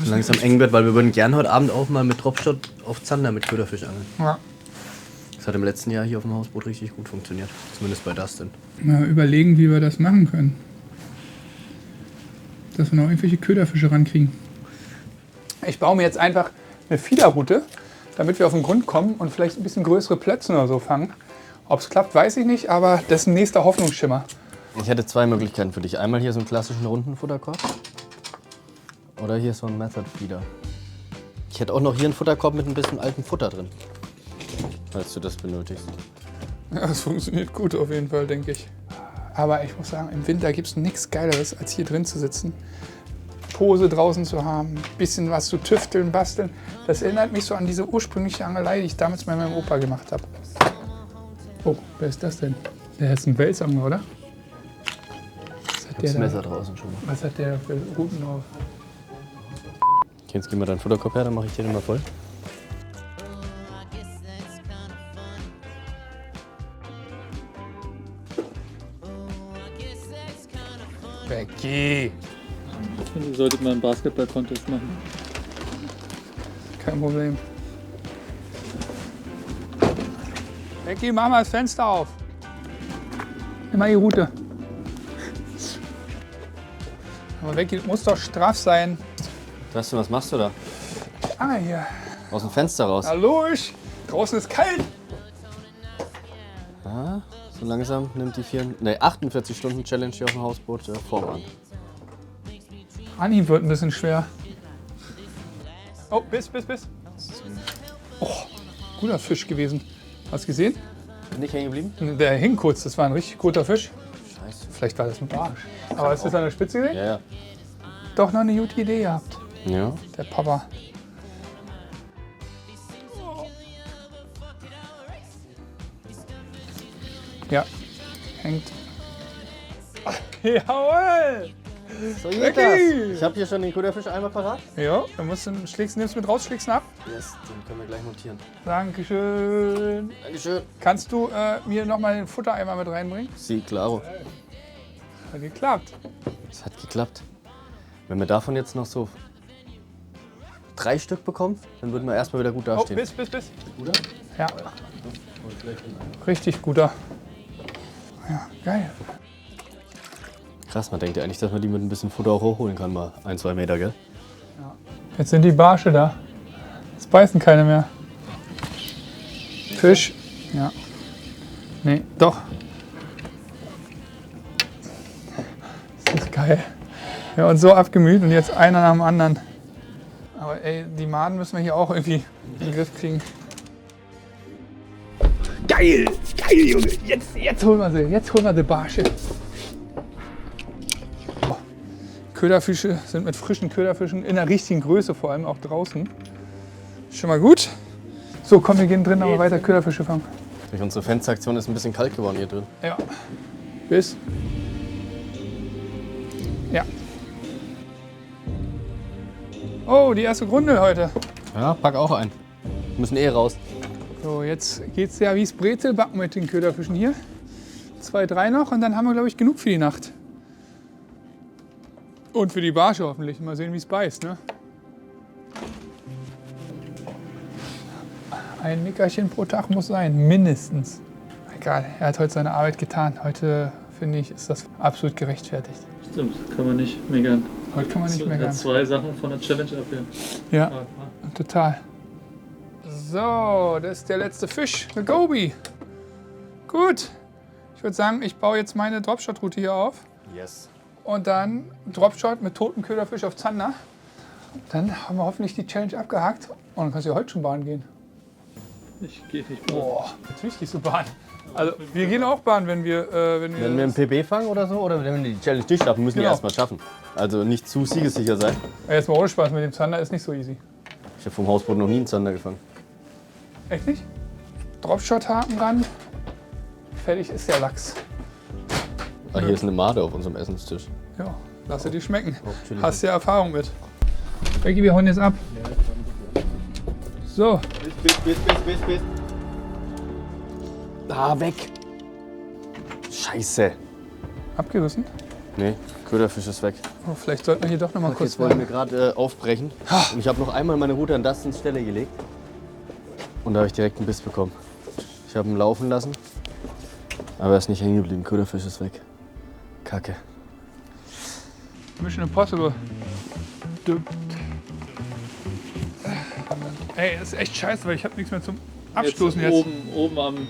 langsam eng wird, weil wir würden gern heute Abend auch mal mit Dropshot auf Zander mit Köderfisch angeln.
Ja.
Das hat im letzten Jahr hier auf dem Hausboot richtig gut funktioniert, zumindest bei Dustin.
Mal überlegen, wie wir das machen können. Dass wir noch irgendwelche Köderfische rankriegen. Ich baue mir jetzt einfach eine Fiederroute, damit wir auf den Grund kommen und vielleicht ein bisschen größere Plötzen oder so fangen. Ob es klappt, weiß ich nicht, aber das ist ein nächster Hoffnungsschimmer.
Ich hätte zwei Möglichkeiten für dich. Einmal hier so einen klassischen runden Futterkorb. Oder hier so ein Method Feeder. Ich hätte auch noch hier einen Futterkorb mit ein bisschen altem Futter drin. Falls du das benötigst.
Ja, das funktioniert gut auf jeden Fall, denke ich. Aber ich muss sagen, im Winter gibt es nichts Geileres, als hier drin zu sitzen. Pose draußen zu haben, ein bisschen was zu tüfteln, basteln. Das erinnert mich so an diese ursprüngliche Angelei, die ich damals bei meinem Opa gemacht habe. Oh, wer ist das denn? Der ist ein Welsanger, oder? Was hat
Das
der
Messer
da?
draußen schon.
Was hat der für Routen drauf?
Okay, jetzt gib mal deinen Futterkorb her, dann mache ich dir den mal voll.
Becky!
Ich finde, ihr solltet mal einen Basketball-Contest machen.
Kein Problem. Becky, mach mal das Fenster auf. Nimm mal die Route. Aber Becky, das muss doch straff sein.
Weißt du, was machst du da?
Ah, hier.
Aus dem Fenster raus.
Hallo, draußen ist kalt.
Ja, so langsam nimmt die 48-Stunden-Challenge hier auf dem Hausboot Form an.
Anhieb wird ein bisschen schwer. Oh, Biss. Oh, guter Fisch gewesen. Hast du gesehen?
Nicht hängen geblieben?
Der hing kurz, das war ein richtig guter Fisch.
Scheiße.
Vielleicht war das ein Barsch. Aber ist das an der Spitze gesehen?
Ja.
Doch noch eine gute Idee gehabt,
Ja.
der Papa. Ja, hängt. Jawohl!
So
geht
das. Ich habe hier schon den Köderfisch einmal parat.
Ja, dann nimmst du mit raus, schlägst ihn ab.
Yes, den können wir gleich notieren.
Dankeschön.
Dankeschön.
Kannst du mir nochmal den Futtereimer mit reinbringen?
Sie, klaro.
Hat geklappt.
Es hat geklappt. Wenn wir davon jetzt noch so 3 Stück bekommen, dann würden wir erstmal wieder gut
Oh,
dastehen.
Biss.
Guter?
Ja. Richtig guter. Ja, geil.
Krass, man denkt ja eigentlich, dass man die mit ein bisschen Futter auch hochholen kann, mal 1-2 Meter, gell?
Jetzt sind die Barsche da. Es beißen keine mehr. Fisch. Ja. Nee, doch. Das ist geil. Ja, und so abgemüht und jetzt einer nach dem anderen. Aber ey, die Maden müssen wir hier auch irgendwie in den Griff kriegen. Geil! Geil, Junge! Jetzt holen wir sie. Jetzt holen wir die Barsche. Köderfische sind mit frischen Köderfischen in der richtigen Größe, vor allem auch draußen. Schon mal gut. So, komm, wir gehen drin aber weiter Köderfische fangen.
Durch unsere Fensteraktion ist ein bisschen kalt geworden hier drin.
Ja. Bis. Ja. Oh, die erste Grundel heute.
Ja, pack auch ein. Wir müssen raus.
So, jetzt geht's ja wie's Brezelbacken mit den Köderfischen hier. 2, 3 noch und dann haben wir, glaube ich, genug für die Nacht. Und für die Barsche hoffentlich. Mal sehen, wie es beißt, ne? Ein Nickerchen pro Tag muss sein, mindestens. Egal, er hat heute seine Arbeit getan. Heute, finde ich, ist das absolut gerechtfertigt.
Stimmt, kann man nicht meckern.
Heute kann man nicht
Er
meckern.
hat 2 Sachen von der Challenge abwehren.
Ja, total. So, das ist der letzte Fisch, eine Goby. Gut. Ich würde sagen, ich baue jetzt meine Dropshot-Route hier auf.
Yes.
Und dann Dropshot mit totem Köderfisch auf Zander. Dann haben wir hoffentlich die Challenge abgehakt. Und dann kannst du ja heute schon baden gehen.
Ich gehe nicht
Boah, natürlich gehst du baden. Also wir gehen auch baden, wenn wir...
Wenn wir einen PB fangen oder so, oder wenn wir die Challenge nicht schaffen, müssen wir
Genau.
erstmal schaffen. Also nicht zu siegessicher sein.
Jetzt mal ohne Spaß, mit dem Zander ist nicht so easy.
Ich habe vom Hausboot noch nie einen Zander gefangen.
Echt nicht? Dropshot-Haken ran. Fertig ist der Lachs.
Ah, hier ist eine Made auf unserem Essenstisch.
Ja, lass dir die schmecken.
Auch chillig.
Hast ja Erfahrung mit. Becky, wir hauen jetzt ab. So,
Bis. Ah, weg! Scheiße.
abgerissen.
Nee, Köderfisch ist weg.
Oh, vielleicht sollten wir hier doch noch mal kurz
Jetzt wollen wir
baden.
gerade aufbrechen. Und ich habe noch einmal meine Route an Dustins Stelle gelegt. Und da habe ich direkt einen Biss bekommen. Ich habe ihn laufen lassen. Aber er ist nicht hängen geblieben. Köderfisch ist weg. Kacke.
Mission Impossible. Ey, das ist echt scheiße, weil ich habe nichts mehr zum Abstoßen jetzt.
Oben am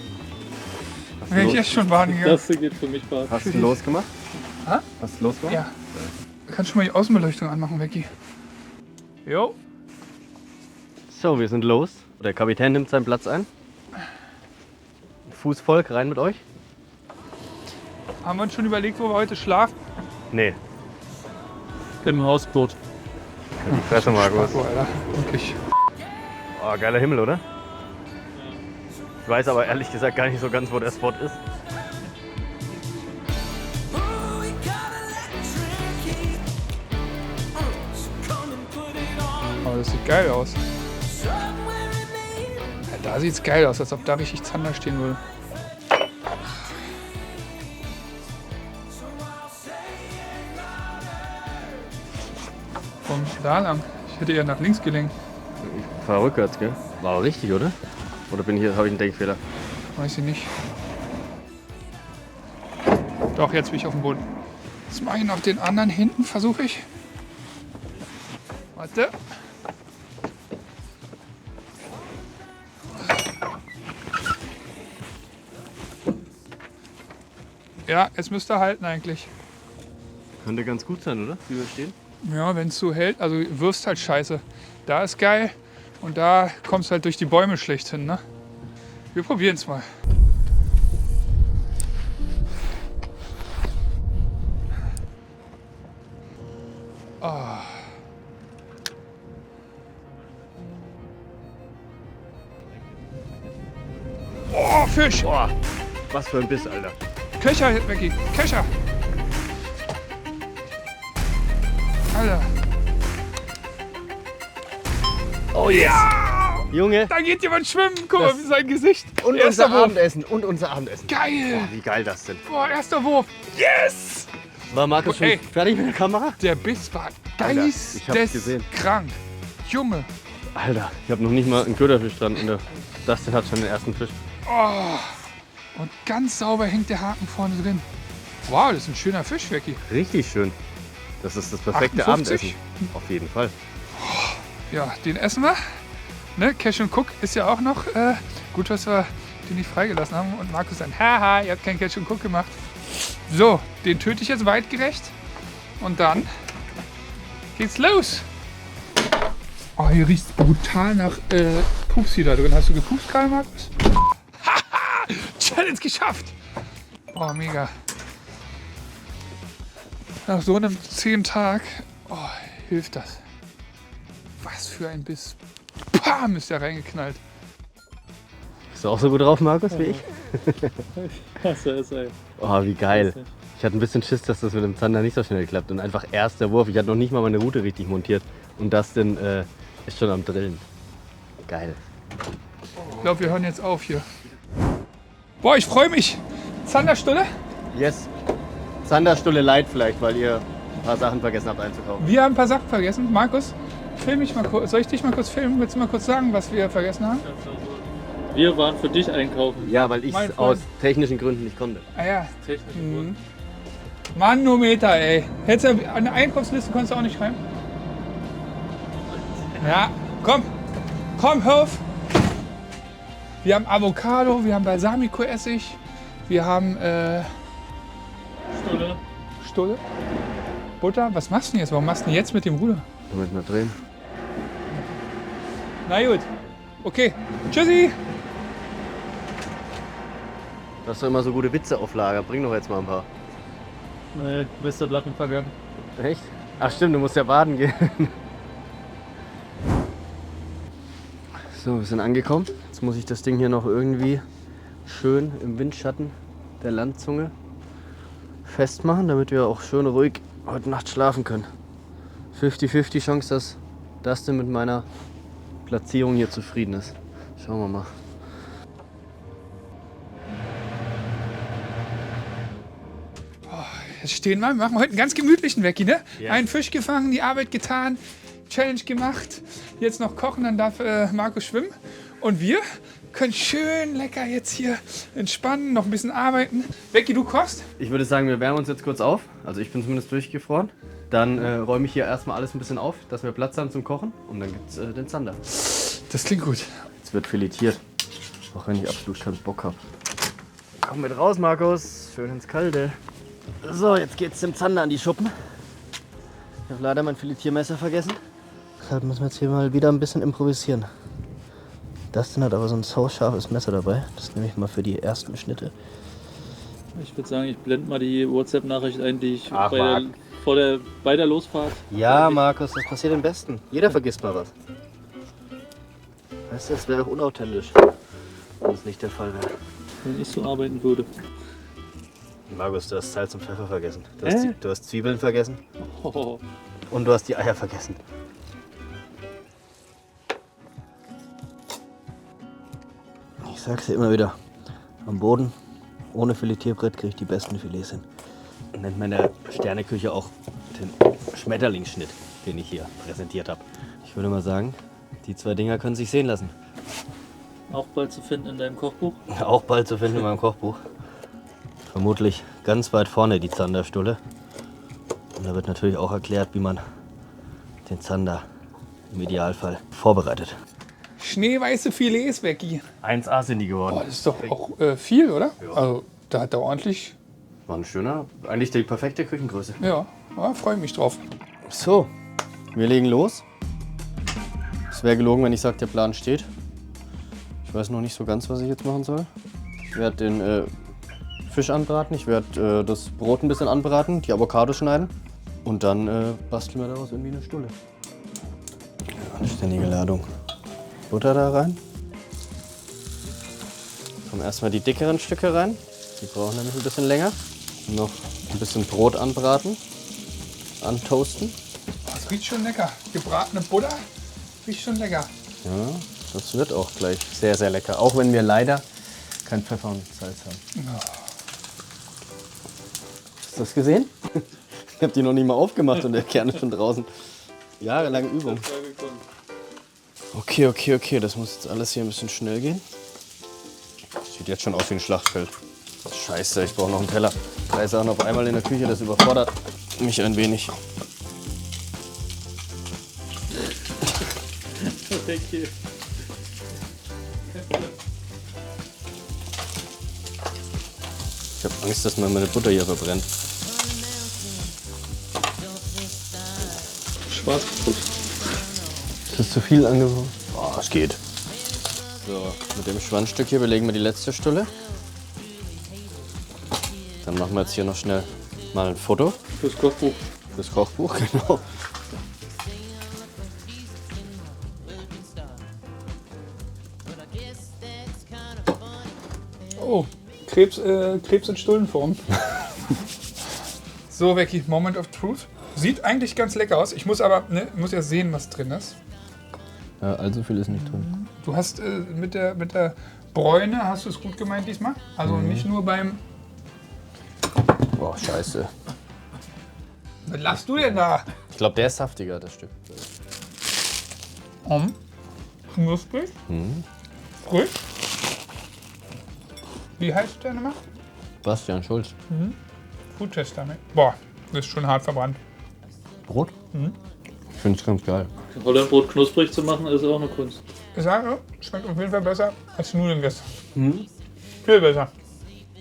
Wäre ich echt schon baden gegangen.
Das geht für mich baden.
Hast du losgemacht?
Ha?
Hast du losgemacht?
Ja. Du kannst schon mal die Außenbeleuchtung anmachen, Becky. Jo.
So, wir sind los. Der Kapitän nimmt seinen Platz ein. Fußvolk, rein mit euch?
Haben wir uns schon überlegt, wo wir heute schlafen?
Nee.
Im Hausboot.
Die Fresse, Markus.
Oh, Alter. Wirklich.
Oh, geiler Himmel, oder? Ich weiß aber ehrlich gesagt gar nicht so ganz, wo der Spot ist.
Aber das sieht geil aus. Ja, da sieht's geil aus, als ob da richtig Zander stehen würde. Und da lang. Ich hätte eher nach links gelenkt.
Ich fahr rückwärts, gell? War aber richtig, oder? Oder habe ich einen Denkfehler?
Weiß ich nicht. Doch, jetzt bin ich auf dem Boden. Jetzt mache ich noch den anderen hinten, versuche ich. Warte. Ja, jetzt müsste er halten eigentlich.
Könnte ganz gut sein, oder? Wie wir stehen.
Ja, wenn es so hält, also wirfst halt scheiße. Da ist geil und da kommst halt durch die Bäume schlecht hin, ne? Wir probieren es mal. Ah. Oh, Fisch!
Boah, was für ein Biss, Alter.
Köcher, Becky, Köcher! Alter.
Oh ja! Junge!
Da geht jemand schwimmen, guck mal, wie sein Gesicht.
Und
Erster
unser
Wurf.
Abendessen. Und unser Abendessen.
Geil!
Wie geil das denn.
Boah, erster Wurf. Yes!
War Markus schon
Ey.
fertig mit der Kamera?
Der Biss war
Alter, ich hab's gesehen.
geisteskrank. Junge.
Alter, ich habe noch nicht mal einen Köderfisch dran. Und das hat schon den ersten Fisch.
Oh. Und ganz sauber hängt der Haken vorne drin. Wow, das ist ein schöner Fisch, Becky.
Richtig schön. Das ist das perfekte
58?
Abendessen. Auf jeden Fall.
Ja, den essen wir. Ne, Cash und Cook ist ja auch noch gut, dass wir den nicht freigelassen haben. Und Markus sagt, haha, ihr habt kein Cash und Cook gemacht. So, den töte ich jetzt weitgerecht. Und dann geht's los. Oh, hier riecht es brutal nach Pupsi da drin. Hast du gepupst gerade, Markus? Haha, Challenge geschafft. Oh, mega. Nach so einem 10 Tag, oh, hilft das. Was für ein Biss. Pam, ist der reingeknallt.
Bist du auch so gut drauf, Markus, wie ich?
Hasse es, ey.
Oh, wie geil. Ich hatte ein bisschen Schiss, dass das mit dem Zander nicht so schnell klappt. Und einfach erster Wurf. Ich hatte noch nicht mal meine Route richtig montiert. Und das denn ist schon am Drillen. Geil.
Ich glaube, wir hören jetzt auf hier. Boah, ich freue mich. Zanderstulle?
Yes. Zanderstulle light vielleicht, weil ihr ein paar Sachen vergessen habt einzukaufen.
Wir haben ein paar Sachen vergessen. Markus, film mich mal kurz. Soll ich dich mal kurz filmen? Willst du mal kurz sagen, was wir vergessen haben?
Wir waren für dich einkaufen.
Ja, weil ich
Mein
es
Freund.
aus technischen Gründen nicht konnte.
Ah ja.
Technische
Mhm.
Gründe.
Manometer, ey. Hättest du eine Einkaufsliste konntest du auch nicht schreiben? Ja, komm. Komm, hör auf. Wir haben Avocado, wir haben Balsamico-Essig, wir haben
Stulle.
Stulle, Butter. Was machst du denn jetzt? Warum machst du denn jetzt mit dem Ruder?
Da müssen wir drehen.
Na gut. Okay. Tschüssi.
Du hast doch immer so gute Witze auf Lager. Bring doch jetzt mal ein paar.
Nee, bist du Latten vergangen.
Echt? Ach stimmt, du musst ja baden gehen. So, wir sind angekommen. Jetzt muss ich das Ding hier noch irgendwie schön im Windschatten der Landzunge festmachen, damit wir auch schön ruhig heute Nacht schlafen können. 50-50 Chance, dass Dustin mit meiner Platzierung hier zufrieden ist. Schauen wir mal.
Jetzt stehen wir. Wir machen heute einen ganz gemütlichen Wecki, ne?
Ja.
Einen Fisch gefangen, die Arbeit getan, Challenge gemacht. Jetzt noch kochen, dann darf Markus schwimmen. Und wir können schön lecker jetzt hier entspannen, noch ein bisschen arbeiten. Wecki, du kochst?
Ich würde sagen, wir wärmen uns jetzt kurz auf. Also ich bin zumindest durchgefroren. Dann räume ich hier erstmal alles ein bisschen auf, dass wir Platz haben zum Kochen. Und dann gibt's den Zander.
Das klingt gut.
Jetzt wird filetiert. Auch wenn ich absolut keinen Bock habe. Komm mit raus, Markus. Schön ins Kalte. So, jetzt geht's dem Zander an die Schuppen. Ich habe leider mein Filetiermesser vergessen. Deshalb müssen wir jetzt hier mal wieder ein bisschen improvisieren. Dustin hat aber so ein sauscharfes Messer dabei. Das nehme ich mal für die ersten Schnitte.
Ich würde sagen, ich blende mal die WhatsApp-Nachricht ein, die ich
Ach,
bei der Losfahrt.
Ja, Markus, das passiert am besten. Jeder vergisst mal was. Weißt du, das wäre auch unauthentisch, wenn es nicht der Fall wäre.
Wenn ich so arbeiten würde.
Markus, du hast Salz und Pfeffer vergessen.
Hä?
Du hast Zwiebeln vergessen
Oh.
und du hast die Eier vergessen. Ich sag's dir immer wieder. Am Boden, ohne Filetierbrett, kriege ich die besten Filets hin. Nennt man in der Sterneküche auch den Schmetterlingsschnitt, den ich hier präsentiert habe. Ich würde mal sagen, die zwei Dinger können sich sehen lassen.
Auch bald zu finden in deinem Kochbuch.
Auch bald zu finden in meinem Kochbuch. Vermutlich ganz weit vorne die Zanderstulle. Und da wird natürlich auch erklärt, wie man den Zander im Idealfall vorbereitet.
Schneeweiße Filets, Becky.
1A sind die geworden.
Oh, das ist doch auch viel, oder? Ja. Also, da hat er ordentlich.
War ein schöner, eigentlich die perfekte Küchengröße.
Ja, freue mich drauf.
So, wir legen los. Es wäre gelogen, wenn ich sage, der Plan steht. Ich weiß noch nicht so ganz, was ich jetzt machen soll. Ich werde den Fisch anbraten, ich werde das Brot ein bisschen anbraten, die Avocado schneiden und dann basteln wir daraus irgendwie eine Stulle. Anständige Ladung Butter da rein. Kommen erstmal die dickeren Stücke rein. Die brauchen nämlich ein bisschen länger. Noch ein bisschen Brot anbraten, antoasten.
Das riecht schon lecker. Gebratene Butter riecht schon lecker.
Ja, das wird auch gleich sehr, sehr lecker. Auch wenn wir leider kein Pfeffer und Salz haben. Hast du das gesehen? Ich habe die noch nicht mal aufgemacht und der Kern ist schon draußen. Jahrelange Übung. Okay. Das muss jetzt alles hier ein bisschen schnell gehen. Sieht jetzt schon aus wie ein Schlachtfeld. Scheiße, ich brauche noch einen Teller. 3 Sachen auf einmal in der Küche, das überfordert mich ein wenig.
Okay.
Ich habe Angst, dass mir meine Butter hier verbrennt.
Schwarzbrot.
Ist das zu viel angefangen? Oh, es geht. So, mit dem Schwanzstück hier belegen wir die letzte Stulle. Dann machen wir jetzt hier noch schnell mal ein Foto.
Fürs Kochbuch.
Fürs Kochbuch, genau.
Oh, Krebs in Stullenform. So, Becky, Moment of Truth. Sieht eigentlich ganz lecker aus. Ich muss aber, muss ja sehen, was drin ist.
Ja, allzu viel ist nicht drin.
Du hast mit der Bräune, hast du es gut gemeint diesmal? Also nicht nur beim...
Boah, scheiße.
Was lachst du denn da?
Ich glaube, der ist saftiger, das Stück.
Knusprig. Frisch. Wie heißt der nochmal?
Bastian Schulz.
Foodtester, ne? Boah, das ist schon hart verbrannt.
Brot? Ich finde es ganz geil.
Hollandbrot knusprig zu machen, ist auch eine Kunst.
Ich sage, schmeckt auf jeden Fall besser als Nudeln gestern. Viel besser.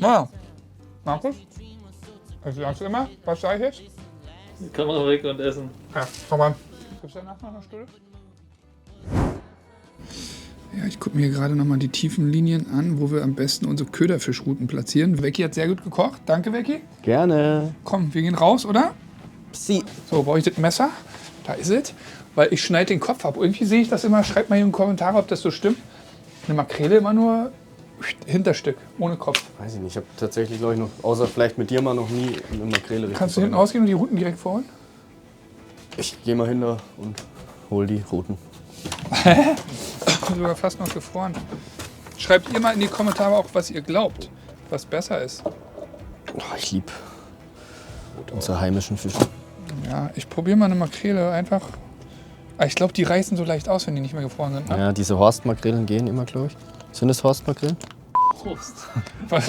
Na, Markus? Also sagst du immer, was sag ich jetzt?
Die Kamera weg und essen.
Ja, komm mal. Gibt's danach noch eine Stulle? Ja, ich gucke mir gerade nochmal die tiefen Linien an, wo wir am besten unsere Köderfischrouten platzieren. Becky hat sehr gut gekocht. Danke, Becky.
Gerne.
Komm, wir gehen raus, oder?
Sie.
So, brauche ich das Messer? Da ist es. Weil ich schneide den Kopf ab. Irgendwie sehe ich das immer. Schreibt mal hier in die Kommentare, ob das so stimmt. Eine Makrele immer nur Hinterstück, ohne Kopf.
Weiß ich nicht, ich habe tatsächlich, glaube ich, noch, außer vielleicht mit dir mal noch nie eine Makrele richtig.
Kannst du hinten ausgehen und die Routen direkt vorholen?
Ich gehe mal hin da und hol die Routen.
Sogar fast noch gefroren. Schreibt ihr mal in die Kommentare auch, was ihr glaubt, was besser ist.
Oh, ich liebe unsere heimischen Fische.
Ja, ich probiere mal eine Makrele einfach. Ich glaube, die reißen so leicht aus, wenn die nicht mehr gefroren sind. Ne?
Ja, diese Horstmakrelen gehen immer, glaube ich. Sind es Horstmakrelen?
Prost.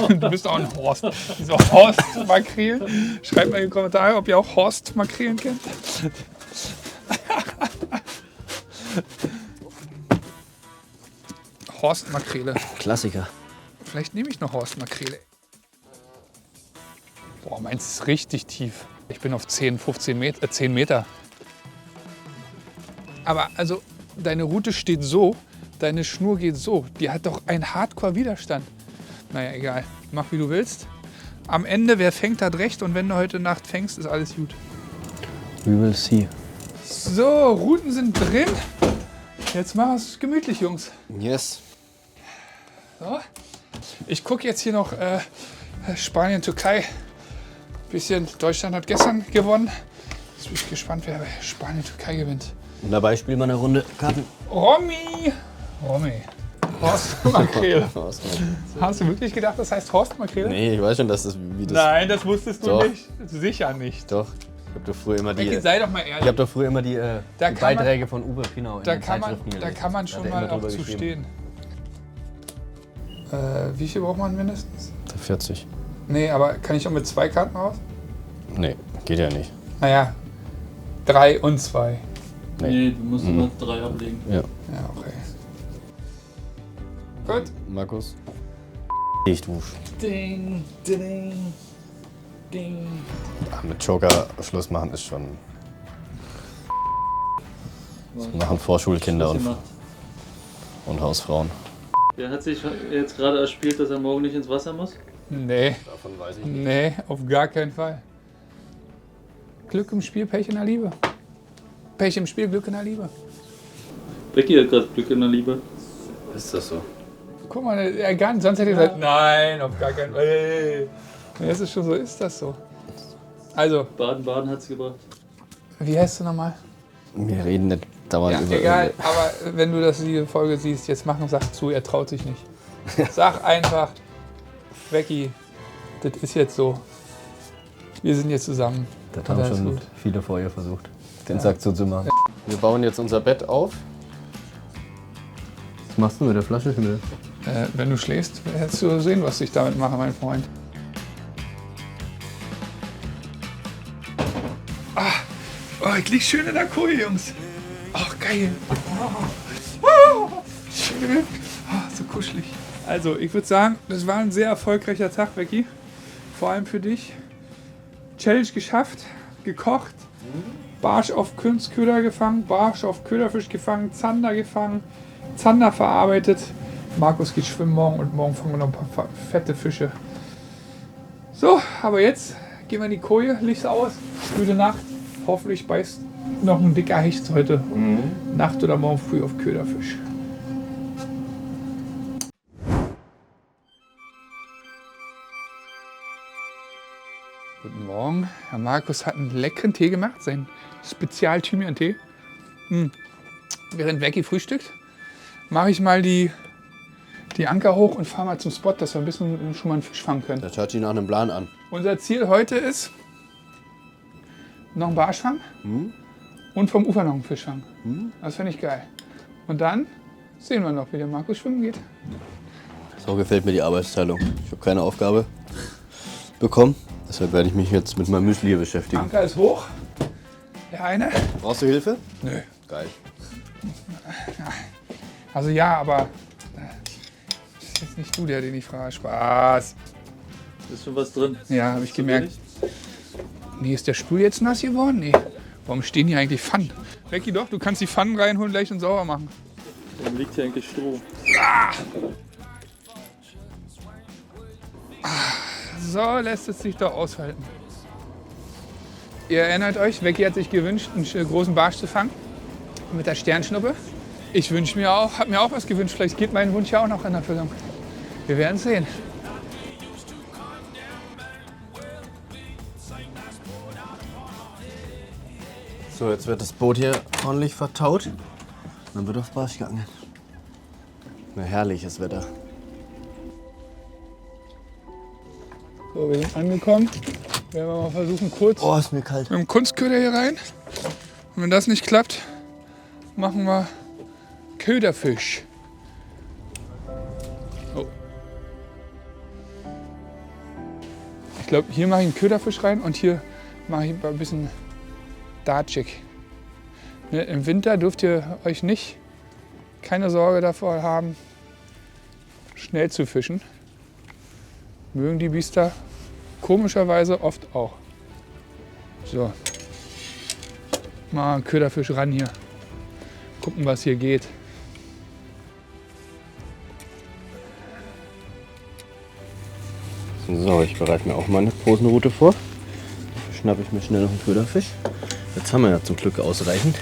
Du bist auch ein Horst. Diese Horst-Makrelen. Schreibt mal in die Kommentare, ob ihr auch Horst-Makrelen kennt. Horstmakrele.
Klassiker.
Vielleicht nehme ich noch Horstmakrele. Boah, meins ist richtig tief. Ich bin auf 10 Meter. Aber also, deine Route steht so, deine Schnur geht so. Die hat doch einen Hardcore-Widerstand. Naja, egal. Mach, wie du willst. Am Ende, wer fängt, hat recht. Und wenn du heute Nacht fängst, ist alles gut.
We will see.
So, Routen sind drin. Jetzt machen wir es gemütlich, Jungs.
Yes.
So. Ich gucke jetzt hier noch Spanien, Türkei. Bisschen, Deutschland hat gestern gewonnen. Jetzt bin ich gespannt, wer bei Spanien, Türkei gewinnt.
Und dabei spielen wir eine Runde Karten.
Romy. Horstmakrele. Hast du wirklich gedacht, das heißt Horstmakrele?
Nee, ich weiß schon, dass das wie das.
Nein, das wusstest du
Doch.
nicht. Sicher nicht.
Doch. Ich habe doch früher immer die.
Becky, sei doch mal
Ich
ehrlich.
habe doch früher immer die
kann
Beiträge von Uwe Pinau in
Da
den
kann
Zeitschriften gelesen.
da kann man
Da
schon
hat er
mal
immer
auch
drüber
zu
geschrieben.
stehen. Wie viel braucht man mindestens?
40.
Nee, aber kann ich auch mit 2 Karten raus?
Nee, geht ja nicht.
Naja, 3 und 2.
Nee, du musst immer 3 ablegen.
Ja.
Ja, okay. Gut.
Markus. Ich dusch.
Ding, ding, ding.
Mit Joker Schluss machen ist schon. Das machen Vorschulkinder und Hausfrauen.
Wer hat sich jetzt gerade erspielt, dass er morgen nicht ins Wasser muss?
Nee,
Davon weiß ich nicht.
nee, auf gar keinen Fall. Glück im Spiel, Pech in der Liebe. Pech im Spiel, Glück in der Liebe.
Becky hat gerade Glück in der Liebe.
Ist das so?
Guck mal, er gar nicht, sonst hätte ich gesagt, nein, auf gar keinen Fall. Hey. Es ist schon so, ist das so. Also,
Baden-Baden hat es gebracht.
wie heißt du nochmal?
Wir reden nicht dauernd
Ja,
über.
egal, aber wenn du die Folge siehst, jetzt mach und sag zu, er traut sich nicht. Sag einfach, Becky, das ist jetzt so. Wir sind jetzt zusammen.
Das
Und
haben
alles
schon
gut.
viele vorher versucht, den Sack zuzumachen. Wir bauen jetzt unser Bett auf. Was machst du mit der Flasche schon wieder?
Wenn du schläfst, hättest du sehen, was ich damit mache, mein Freund. Oh, ich lieg schön in der Koje, Jungs. Ach, geil. Schön. So kuschelig. Also, ich würde sagen, das war ein sehr erfolgreicher Tag, Becky. Vor allem für dich. Challenge geschafft, gekocht, Barsch auf Kunstköder gefangen, Barsch auf Köderfisch gefangen, Zander gefangen, Zander verarbeitet. Markus geht schwimmen morgen und morgen fangen wir noch ein paar fette Fische. So, aber jetzt gehen wir in die Koje, Licht aus, gute Nacht. Hoffentlich beißt noch ein dicker Hecht heute Nacht oder morgen früh auf Köderfisch. Guten Morgen. Herr Markus hat einen leckeren Tee gemacht, seinen Spezial-Thymian-Tee. Während Becky frühstückt, mache ich mal die Anker hoch und fahre mal zum Spot, dass wir ein bisschen schon mal einen Fisch fangen können.
Das hört sich nach einem Plan an.
Unser Ziel heute ist, noch einen Barsch fangen und vom Ufer noch einen Fisch fangen. Das finde ich geil. Und dann sehen wir noch, wie der Markus schwimmen geht.
So gefällt mir die Arbeitsteilung. Ich habe keine Aufgabe bekommen. Deshalb werde ich mich jetzt mit meinem Müsli hier beschäftigen.
Anker ist hoch. Der eine.
Brauchst du Hilfe?
Nö.
Geil.
Also ja, aber ist jetzt nicht du, der den ich frage. Spaß.
Ist schon was drin?
Ja, habe ich gemerkt. Nee, ist der Stuhl jetzt nass geworden? Nee. Warum stehen hier eigentlich Pfannen? Becky, doch, du kannst die Pfannen reinholen gleich und sauber machen.
Dann liegt hier eigentlich Stroh.
So lässt es sich doch aushalten. Ihr erinnert euch, Becky hat sich gewünscht, einen großen Barsch zu fangen mit der Sternschnuppe. Ich wünsche mir auch, habe mir auch was gewünscht. Vielleicht geht mein Wunsch ja auch noch in Erfüllung. Wir werden es sehen.
So, jetzt wird das Boot hier ordentlich vertaut. Dann wird auf Barsch geangelt. Na, herrliches Wetter.
So, wir sind angekommen. Werden wir mal versuchen, kurz
Oh, ist mir kalt.
mit dem Kunstköder hier rein. Und wenn das nicht klappt, machen wir Köderfisch. Oh. Ich glaube, hier mache ich einen Köderfisch rein und hier mache ich ein bisschen Datschik. Ne, im Winter dürft ihr euch nicht keine Sorge davor haben, schnell zu fischen. Mögen die Biester komischerweise oft auch. So. Mal einen Köderfisch ran hier. Gucken, was hier geht.
So, ich bereite mir auch mal eine Posenroute vor. Dafür schnappe ich mir schnell noch einen Köderfisch. Jetzt haben wir ja zum Glück ausreichend.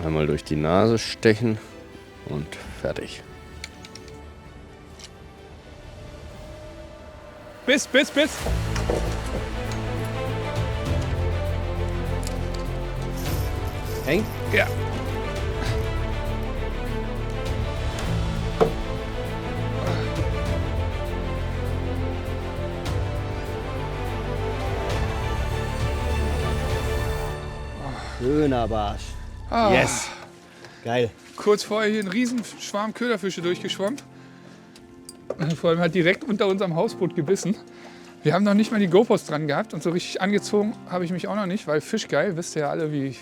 Einmal durch die Nase stechen und fertig.
Biss!
Hängt?
Ja.
Schöner Barsch.
Ah,
Yes. Geil.
Kurz vorher hier einen riesen Schwarm Köderfische durchgeschwommen. Vor allem hat direkt unter unserem Hausboot gebissen. Wir haben noch nicht mal die GoPros dran gehabt und so richtig angezogen habe ich mich auch noch nicht, weil Fischgeil, wisst ihr ja alle, wie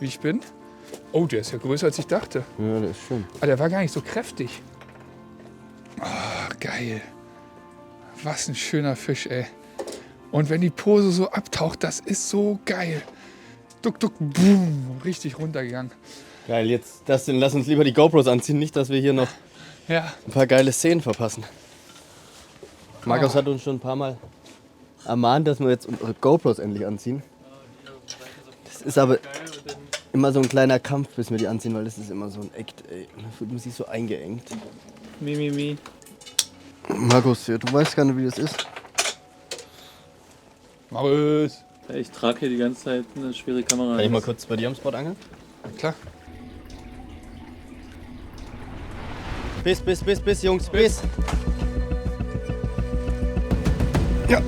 ich bin. Oh, der ist ja größer, als ich dachte.
Ja, das ist schön.
Aber der war gar nicht so kräftig. Oh, geil. Was ein schöner Fisch, ey. Und wenn die Pose so abtaucht, das ist so geil. Duck, duck, boom. Richtig runtergegangen.
Geil, jetzt lass uns lieber die GoPros anziehen, nicht, dass wir hier noch
Ja,
ein paar geile Szenen verpassen. Markus hat uns schon ein paar Mal ermahnt, dass wir jetzt unsere GoPros endlich anziehen. Das ist aber immer so ein kleiner Kampf, bis wir die anziehen, weil das ist immer so ein Act, ey. Da fühlt man sich so eingeengt.
Mi.
Markus, du weißt gar nicht, wie das ist.
Marius.
Ich trage hier die ganze Zeit eine schwere Kamera.
Kann ich mal kurz bei dir am Spot angeln?
Klar.
Bis, Jungs, bis.
Ja.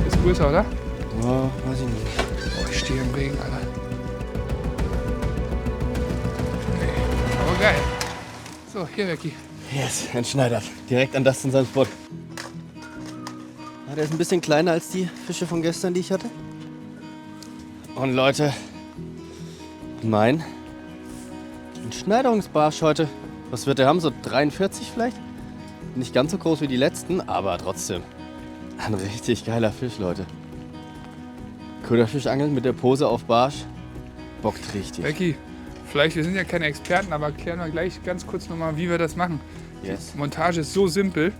Ist größer, oder?
Oh, weiß ich nicht.
Oh, ich stehe im Regen, Alter. Okay. Aber geil. So, hier, Becky.
Yes, ein Schneider. Direkt an das in seinem Spot. Ja, der ist ein bisschen kleiner als die Fische von gestern, die ich hatte. Und Leute, ein Schneiderungsbarsch heute. Was wird der haben? So 43 vielleicht? Nicht ganz so groß wie die letzten, aber trotzdem. Ein richtig geiler Fisch, Leute. Köderfischangeln mit der Pose auf Barsch. Bockt richtig.
Becky, vielleicht, wir sind ja keine Experten, aber erklären wir gleich ganz kurz nochmal, wie wir das machen.
Yes.
Die Montage ist so simpel.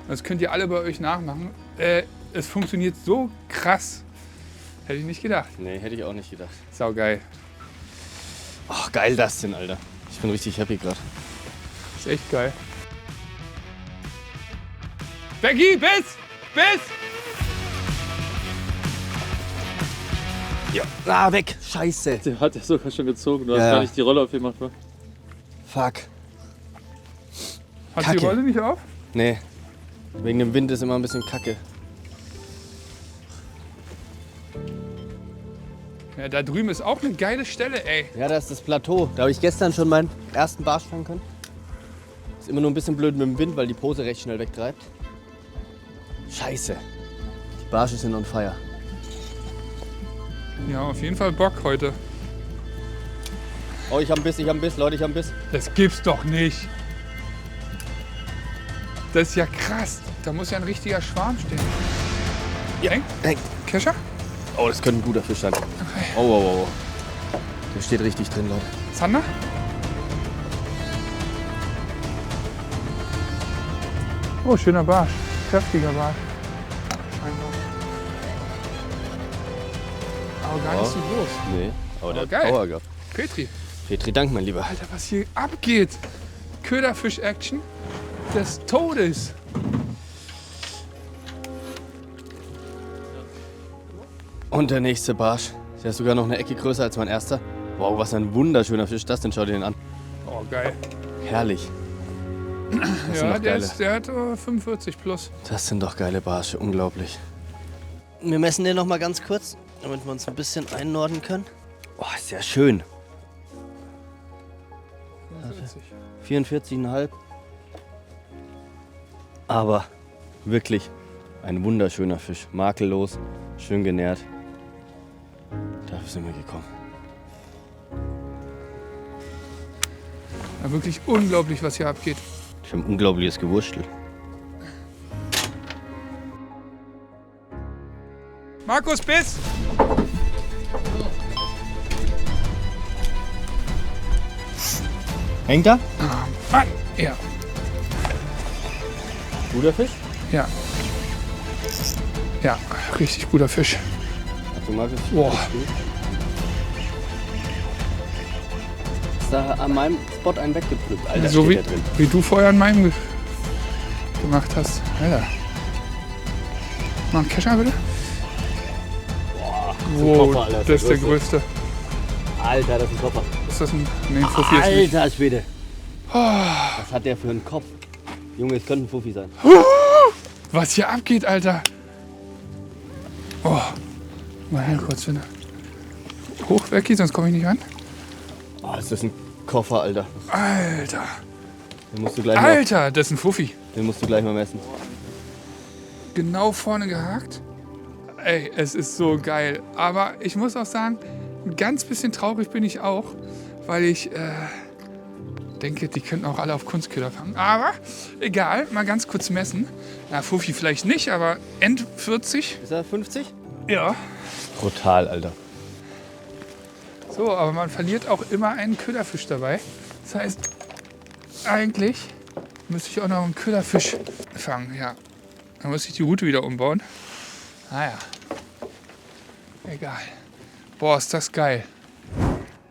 Das könnt ihr alle bei euch nachmachen. Es funktioniert so krass. Hätte ich nicht gedacht.
Nee, hätte ich auch nicht gedacht.
Sau geil.
Ach, geil das denn, Alter. Ich bin richtig happy gerade.
Ist echt geil. Becky, bis!
Ja. Ah, weg. Scheiße.
Der hat ja sogar schon gezogen. Du
Ja,
hast
ja.
gar nicht die Rolle aufgemacht, wa?
Fuck.
Hat
Kacke.
die Rolle nicht auf?
Nee. Wegen dem Wind ist immer ein bisschen kacke.
Ja, da drüben ist auch eine geile Stelle, ey.
Ja, da ist das Plateau. Da habe ich gestern schon meinen ersten Barsch fangen können. Ist immer nur ein bisschen blöd mit dem Wind, weil die Pose recht schnell wegtreibt. Scheiße. Die Barsche sind on fire.
Ja, auf jeden Fall Bock heute.
Oh, ich habe einen Biss, Leute, ich habe einen Biss.
Das gibt's doch nicht. Das ist ja krass. Da muss ja ein richtiger Schwarm stehen.
Ja.
Eng?
Eng.
Kescher?
Oh, das könnte ein guter Fisch sein. Oh. Der steht richtig drin, Leute.
Zander? Oh, schöner Barsch. Kräftiger Barsch. Scheinbar. Aber gar nicht so groß.
Nee, aber der hat
geil.
Power gehabt. Petri, Dank, mein Lieber.
Alter, was hier abgeht. Köderfisch-Action des Todes.
Und der nächste Barsch. Der ist sogar noch eine Ecke größer als mein erster. Wow, was ein wunderschöner Fisch das denn? Schau dir den an.
Oh, geil.
Herrlich. Das sind
Ja,
doch geile.
der hat 45 plus.
Das sind doch geile Barsche, unglaublich. Wir messen den noch mal ganz kurz, damit wir uns ein bisschen einnorden können. Oh, ist ja schön. 44,5. Aber wirklich ein wunderschöner Fisch. Makellos, schön genährt. Dafür sind wir gekommen.
Ja, wirklich unglaublich, was hier abgeht.
Ich habe ein unglaubliches Gewurstel.
Markus, bis!
Hängt er?
Mann! Ja,
Guter Fisch?
ja. Ja, richtig guter Fisch.
Achtung, Markus.
Boah.
Ist da an meinem Spot einen weggepflückt, Alter.
So
Steht da drin.
wie du vorher an meinem gemacht hast. Alter. Mach einen Kescher bitte. Wow,
Koffer, Alter,
das ist der größte.
Alter, das ist ein Koffer.
Ist das ein... Nee, ein Fuffi ist nicht.
Alter Schwede. Was hat der für einen Kopf? Junge, es könnte ein Fuffi sein.
Was hier abgeht, Alter. Oh. Mal her kurz, finde. Hoch, weg, sonst komme ich nicht ran.
Oh, ist das ein Koffer, Alter.
Alter.
Den musst du gleich mal,
Alter, das ist ein Fuffi.
den musst du gleich mal messen.
Genau vorne gehakt. Ey, es ist so geil. Aber ich muss auch sagen, ein ganz bisschen traurig bin ich auch, weil ich denke, die könnten auch alle auf Kunstköder fangen. Aber egal, mal ganz kurz messen. Na, Fuffi vielleicht nicht, aber End 40.
Ist er 50?
Ja.
Brutal, Alter.
So, aber man verliert auch immer einen Köderfisch dabei. Das heißt, eigentlich müsste ich auch noch einen Köderfisch fangen, ja. Dann muss ich die Route wieder umbauen. Naja. Egal. Boah, ist das geil.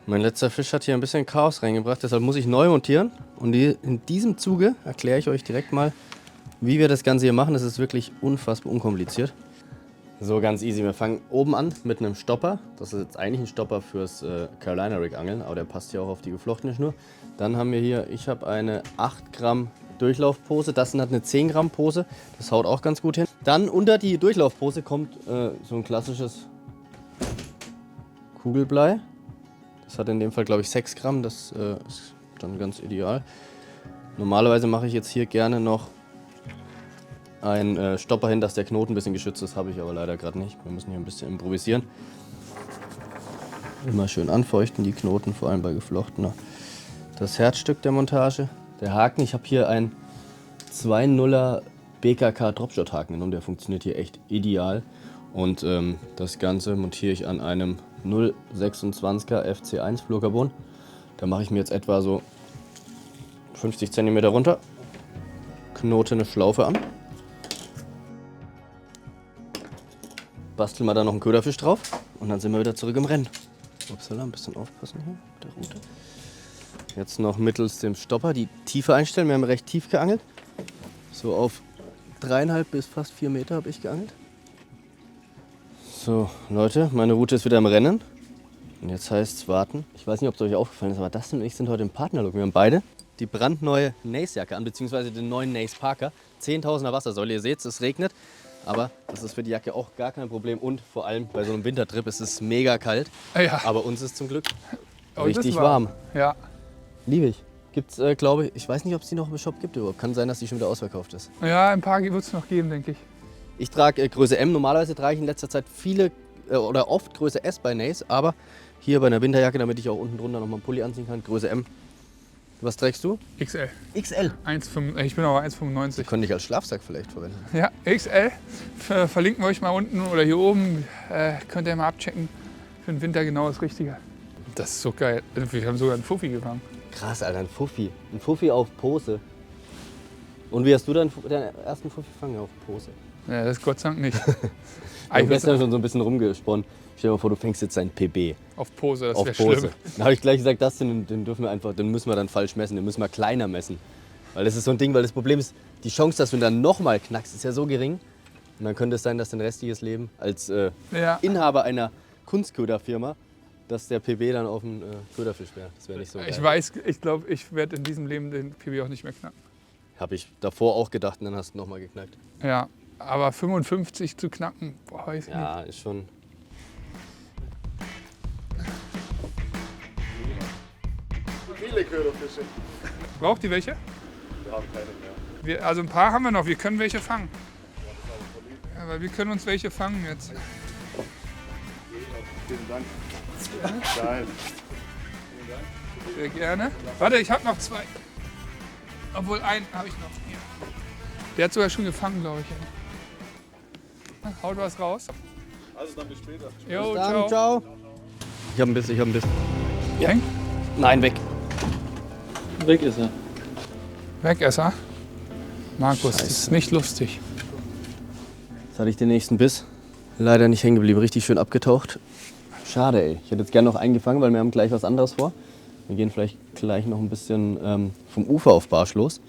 Mein letzter Fisch hat hier ein bisschen Chaos reingebracht, deshalb muss ich neu montieren. Und in diesem Zuge erkläre ich euch direkt mal, wie wir das Ganze hier machen. Das ist wirklich unfassbar unkompliziert. So, ganz easy. Wir fangen oben an mit einem Stopper. Das ist jetzt eigentlich ein Stopper fürs Carolina Rig Angeln, aber der passt hier auch auf die geflochtene Schnur. Dann haben wir hier, ich habe eine 8 Gramm Durchlaufpose. Das hat eine 10 Gramm Pose. Das haut auch ganz gut hin. Dann unter die Durchlaufpose kommt so ein klassisches Kugelblei. Das hat in dem Fall, glaube ich, 6 Gramm. Das ist dann ganz ideal. Normalerweise mache ich jetzt hier gerne noch einen Stopper hin, dass der Knoten ein bisschen geschützt ist. Habe ich aber leider gerade nicht. Wir müssen hier ein bisschen improvisieren. Immer schön anfeuchten, die Knoten, vor allem bei geflochtener. Das Herzstück der Montage, der Haken. Ich habe hier einen 2.0er BKK Dropshot Haken genommen. Der funktioniert hier echt ideal. Und das Ganze montiere ich an einem 0,26er FC1 Fluorcarbon. Da mache ich mir jetzt etwa so 50 cm runter, knote eine Schlaufe an, basteln wir da noch einen Köderfisch drauf und dann sind wir wieder zurück im Rennen. Upsala, ein bisschen aufpassen hier mit der Rute. Jetzt noch mittels dem Stopper die Tiefe einstellen. Wir haben recht tief geangelt. So auf 3,5 bis fast 4 Meter habe ich geangelt. So, Leute, meine Route ist wieder im Rennen. Und jetzt heißt es warten. Ich weiß nicht, ob es euch aufgefallen ist, aber das und ich sind heute im Partnerlook. Wir haben beide die brandneue Nace-Jacke an, beziehungsweise den neuen Nace Parker. 10.000er Wassersäule, ihr seht es regnet. Aber das ist für die Jacke auch gar kein Problem. Und vor allem bei so einem Wintertrip ist es mega kalt.
Ja.
Aber uns ist zum Glück
Und es
richtig
war-
warm.
Ja.
Liebe ich. Gibt's, glaube ich weiß nicht, ob es die noch im Shop gibt überhaupt. Kann sein, dass die schon wieder ausverkauft ist.
Ja, ein paar wird es noch geben, denke ich.
Ich trage Größe M. Normalerweise trage ich in letzter Zeit viele oder oft Größe S bei Nace, aber hier bei einer Winterjacke, damit ich auch unten drunter noch mal einen Pulli anziehen kann, Größe M. Was trägst du?
XL.
XL.
1,5, ich bin aber 1,95.
Könnte ich als Schlafsack vielleicht verwenden.
Ja, XL. Verlinken wir euch mal unten oder hier oben. Könnt ihr mal abchecken. Für den Winter genau das Richtige. Das ist so geil. Wir haben sogar einen Fuffi gefangen.
Krass, Alter, ein Fuffi. Ein Fuffi auf Pose. Und wie hast du deinen ersten Fuffi gefangen? Auf Pose.
Ja, das Gott sei Dank nicht.
Ich habe gestern schon so ein bisschen rumgesponnen. Stell dir mal vor, du fängst jetzt ein PB
Auf Pose, das
auf
wäre
Pose.
schlimm.
Dann habe ich gleich gesagt, den dürfen wir einfach, den müssen wir dann falsch messen, den müssen wir kleiner messen. Weil das ist so ein Ding, weil das Problem ist, die Chance, dass du ihn dann nochmal knackst, ist ja so gering. Und dann könnte es sein, dass dein restliches Leben als
Ja.
Inhaber einer Kunstköderfirma, dass der PB dann auf dem Köderfisch wäre. Das wäre nicht so geil.
Ich weiß, ich glaube, ich werde in diesem Leben den PB auch nicht mehr knacken.
Habe ich davor auch gedacht und dann hast du nochmal geknackt.
Ja, aber 55 zu knacken, boah, weiß ich nicht.
Ja, ist schon.
Viele Köderfische.
Braucht ihr welche?
Wir haben keine mehr.
Also ein paar haben wir noch, wir können welche fangen. Ja, weil wir können uns welche fangen jetzt.
Vielen Dank. Geil.
Sehr gerne. Warte, ich habe noch 2. Obwohl, einen habe ich noch. Hier. Der hat sogar schon gefangen, glaube ich. Na, haut was raus.
Also dann bis später.
Jo,
Dann,
ciao.
ciao. Ich habe einen Biss, ich habe einen Biss.
Ja.
Nein, weg.
Weg ist er.
Wegesser. Markus, das ist nicht lustig.
Jetzt hatte ich den nächsten Biss. Leider nicht hängen geblieben, richtig schön abgetaucht. Schade, ey. Ich hätte jetzt gerne noch eingefangen, weil wir haben gleich was anderes vor. Wir gehen vielleicht gleich noch ein bisschen vom Ufer auf Barsch los.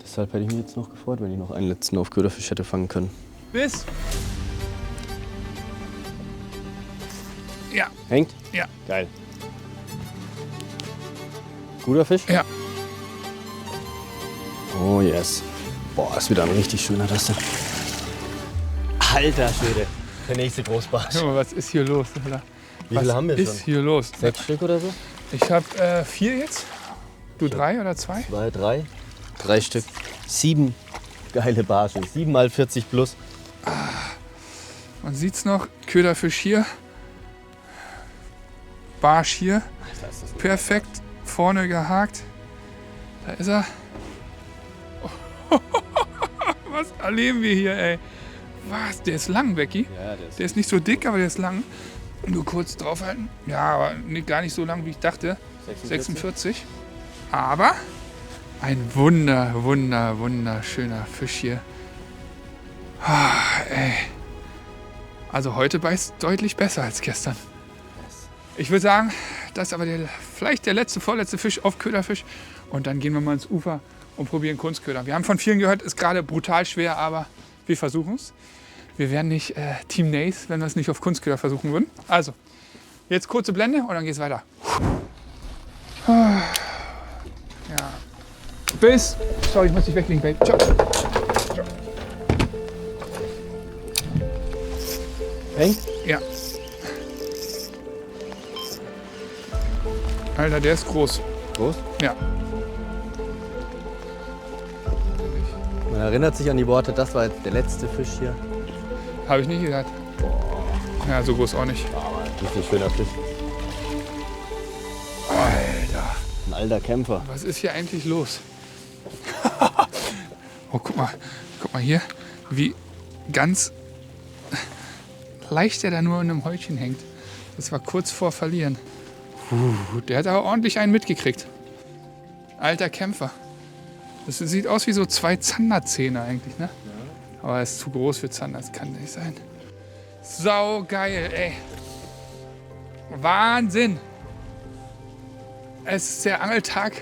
Deshalb hätte ich mich jetzt noch gefreut, wenn ich noch einen letzten auf Köderfisch hätte fangen können.
Bis. Ja,
Hängt?
ja.
Geil. Guter Fisch?
Ja.
Oh yes. Boah, ist wieder ein richtig schöner das. Alter Schwede. Der nächste Großbarsch.
Guck mal, was ist hier los, Alter?
Wie viele haben wir
ist
schon?
hier los?
6 Stück oder so?
Ich habe 4 jetzt. Du 3 oder 2?
2, 3. 3 Stück. 7 geile Barsche. 7 mal 40 plus.
Man sieht's noch. Köderfisch hier. Barsch hier. Perfekt. Vorne gehakt. Da ist er. Was erleben wir hier, ey? Was? Der ist lang, Becky.
Ja,
Der ist nicht so dick, aber der ist lang. Nur kurz draufhalten. Ja, aber gar nicht so lang, wie ich dachte. 46. Aber ein wunderschöner Fisch hier. Ey. Also heute beißt deutlich besser als gestern. Ich würde sagen, das ist aber vielleicht der vorletzte Fisch auf Köderfisch. Und dann gehen wir mal ins Ufer und probieren Kunstköder. Wir haben von vielen gehört, ist gerade brutal schwer, aber wir versuchen es. Wir wären nicht Team Nace, wenn wir es nicht auf Kunstköder versuchen würden. Also, jetzt kurze Blende und dann geht es weiter. Ja. Bis. Sorry, ich muss dich weglegen, Babe. Ciao.
Hängt?
Ja. Alter, der ist groß.
Groß?
Ja.
Man erinnert sich an die Worte, das war jetzt der letzte Fisch hier.
Habe ich nicht gesagt. Ja, so groß auch nicht.
Richtig schöner Fisch.
Alter,
Ein alter Kämpfer.
was ist hier eigentlich los? Oh, guck mal hier, wie ganz leicht der da nur in einem Häutchen hängt. Das war kurz vor Verlieren. Der hat aber ordentlich einen mitgekriegt. Alter Kämpfer. Das sieht aus wie so 2 Zanderzähne eigentlich, ne? Aber er ist zu groß für Zander, das kann nicht sein. Sau geil, ey. Wahnsinn. Es ist der Angeltag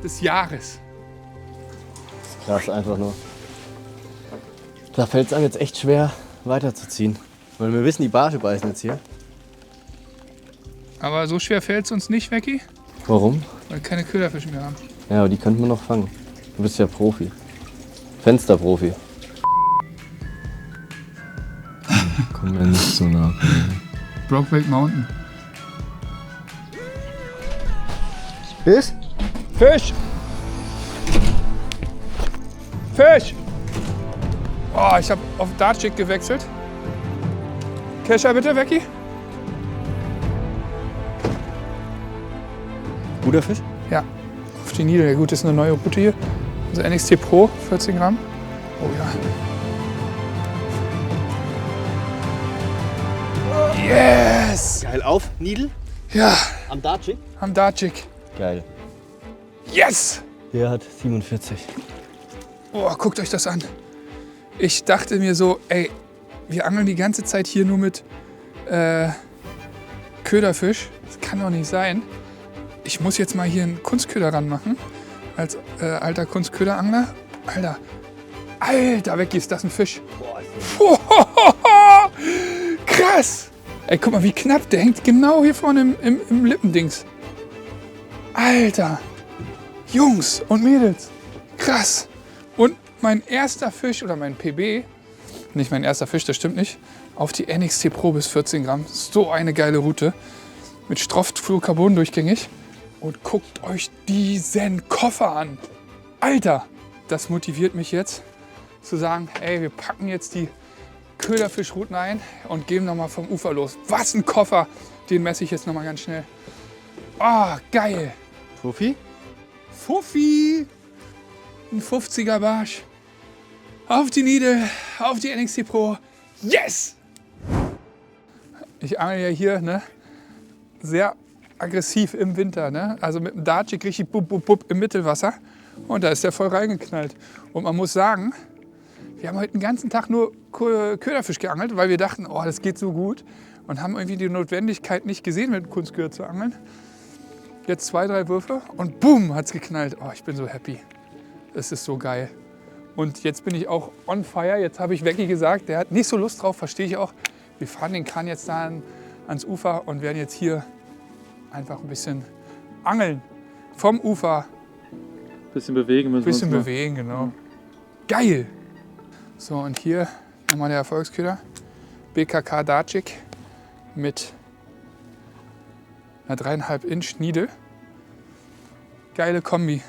des Jahres.
Krass, einfach nur. Da fällt es einem jetzt echt schwer, weiterzuziehen. Weil wir wissen, die Barsche beißen jetzt hier.
Aber so schwer fällt es uns nicht, Becky,
Warum?
weil wir keine Köderfische mehr haben.
Ja, aber die könnten wir noch fangen. Du bist ja Profi. Fensterprofi. Komm mir nicht so nah.
Brokeback Mountain.
Bis?
Fisch! Fisch! Oh, ich habe auf Dartjig gewechselt. Kescher bitte, Becky.
Guter Fisch?
Ja, auf die Nidel. Ja, gut, das ist eine neue Route hier. Also NXT Pro, 14 Gramm. Oh ja. Yes!
Geil, auf, Nidel?
Ja,
Am Dartjig?
am Dartjig.
Geil.
Yes!
Der hat 47.
Oh, guckt euch das an. Ich dachte mir so, ey, wir angeln die ganze Zeit hier nur mit Köderfisch. Das kann doch nicht sein. Ich muss jetzt mal hier einen Kunstköder ranmachen. Als alter Kunstköderangler. Alter, Becky, ist das ein Fisch. Krass. Ey, guck mal, wie knapp. Der hängt genau hier vorne im Lippendings. Alter. Jungs und Mädels. Krass. Und mein erster Fisch, oder mein PB, nicht mein erster Fisch, das stimmt nicht, auf die NXT Pro bis 14 Gramm. So eine geile Route. Mit Stoffluorcarbon durchgängig. Und guckt euch diesen Koffer an. Alter, das motiviert mich jetzt zu sagen, ey, wir packen jetzt die Köderfischrouten ein und gehen nochmal vom Ufer los. Was ein Koffer! Den messe ich jetzt nochmal ganz schnell. Oh, geil.
Fuffi?
Fuffi. Ein 50er Barsch. Auf die Needle, auf die NXT Pro. Yes! Ich angel ja hier, ne? Sehr aggressiv im Winter, ne? Also mit dem Dartjig richtig bub, bub, bub im Mittelwasser. Und da ist der voll reingeknallt. Und man muss sagen, wir haben heute den ganzen Tag nur Köderfisch geangelt, weil wir dachten, oh, das geht so gut. Und haben irgendwie die Notwendigkeit nicht gesehen, mit dem Kunstköder zu angeln. Jetzt 2, 3 Würfe und boom, hat's geknallt. Oh, ich bin so happy. Es ist so geil. Und jetzt bin ich auch on fire. Jetzt habe ich Vecchi gesagt, der hat nicht so Lust drauf, verstehe ich auch. Wir fahren den Kahn jetzt da ans Ufer und werden jetzt hier einfach ein bisschen angeln. Vom Ufer.
Bisschen bewegen müssen wir uns noch.
Bewegen, genau. Geil! So, und hier nochmal der Erfolgsköder. BKK Dartjig mit einer 3,5 Inch Needle. Geile Kombi.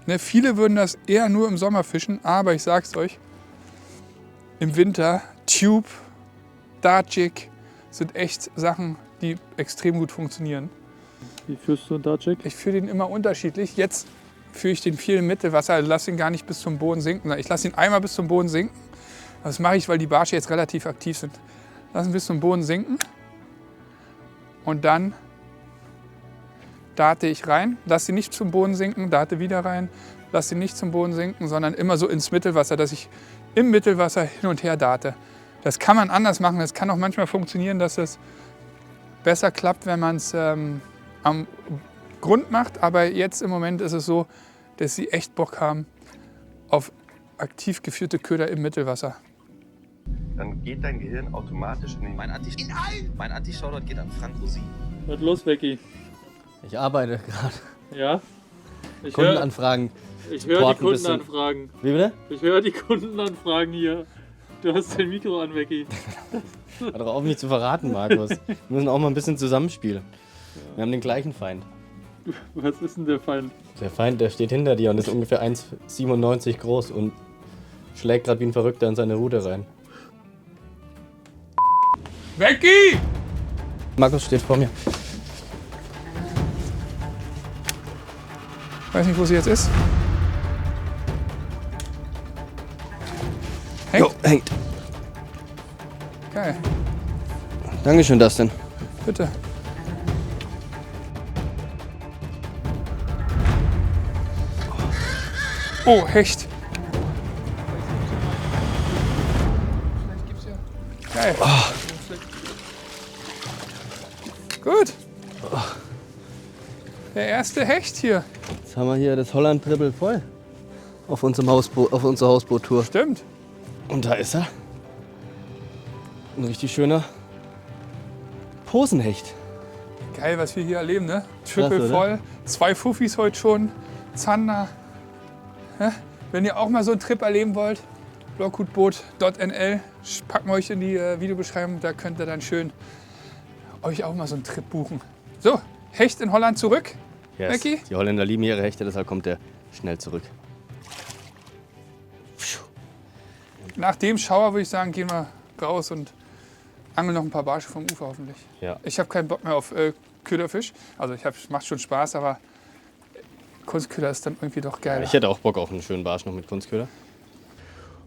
Ne, viele würden das eher nur im Sommer fischen, aber ich sag's euch, im Winter Tube, Dartjig sind echt Sachen, die extrem gut funktionieren.
Wie führst du einen Dartjig?
Ich führe den immer unterschiedlich. Jetzt führe ich den viel im Mittelwasser, also lasse ihn gar nicht bis zum Boden sinken. Ich lasse ihn einmal bis zum Boden sinken. Das mache ich, weil die Barsche jetzt relativ aktiv sind. Lass ihn bis zum Boden sinken und dann darte ich rein, lass sie nicht zum Boden sinken, darte wieder rein, lass sie nicht zum Boden sinken, sondern immer so ins Mittelwasser, dass ich im Mittelwasser hin und her darte. Das kann man anders machen, das kann auch manchmal funktionieren, dass es besser klappt, wenn man es am Grund macht, aber jetzt im Moment ist es so, dass sie echt Bock haben auf aktiv geführte Köder im Mittelwasser.
Dann geht dein Gehirn automatisch in den...
Mein Anti-Shoutout geht an Frank Rosin.
Was los, Vecchi?
Ich arbeite gerade.
Ja? Ich höre
Kundenanfragen.
die
supporten ein bisschen.
Kundenanfragen.
Wie bitte?
Ich höre die Kundenanfragen hier. Du hast dein Mikro an, Vecchi.
Hör doch auf, mich zu verraten, Markus. Wir müssen auch mal ein bisschen zusammenspielen. Wir haben den gleichen Feind.
Was ist denn der Feind?
Der Feind, der steht hinter dir und ist ungefähr 1,97 groß und schlägt gerade wie ein Verrückter in seine Rute rein.
Vecchi!
Markus steht vor mir.
Weiß nicht, wo sie jetzt ist. Hängt?
Jo, hängt.
Geil,
Dankeschön, Dustin.
bitte. Oh, Hecht. Geil. Gut. Der erste Hecht hier.
Jetzt haben wir hier das Holland-Triple voll auf unserer Hausboot-Tour.
Stimmt.
Und da ist er. Ein richtig schöner Posenhecht.
Geil, was wir hier erleben, ne? Triple
Klasse,
voll. 2 Fuffis heute schon. Zander. Ja? Wenn ihr auch mal so einen Trip erleben wollt, blockhutboot.nl, packen wir euch in die Videobeschreibung. Da könnt ihr dann schön euch auch mal so einen Trip buchen. So, Hecht in Holland zurück.
Yes.
Vecchi?
Die Holländer lieben ihre Hechte, deshalb kommt er schnell zurück.
Nach dem Schauer würde ich sagen, gehen wir raus und angeln noch ein paar Barsche vom Ufer hoffentlich.
Ja.
Ich habe keinen Bock mehr auf Köderfisch. Also macht schon Spaß, aber Kunstköder ist dann irgendwie doch geil.
Ich hätte auch Bock auf einen schönen Barsch noch mit Kunstköder.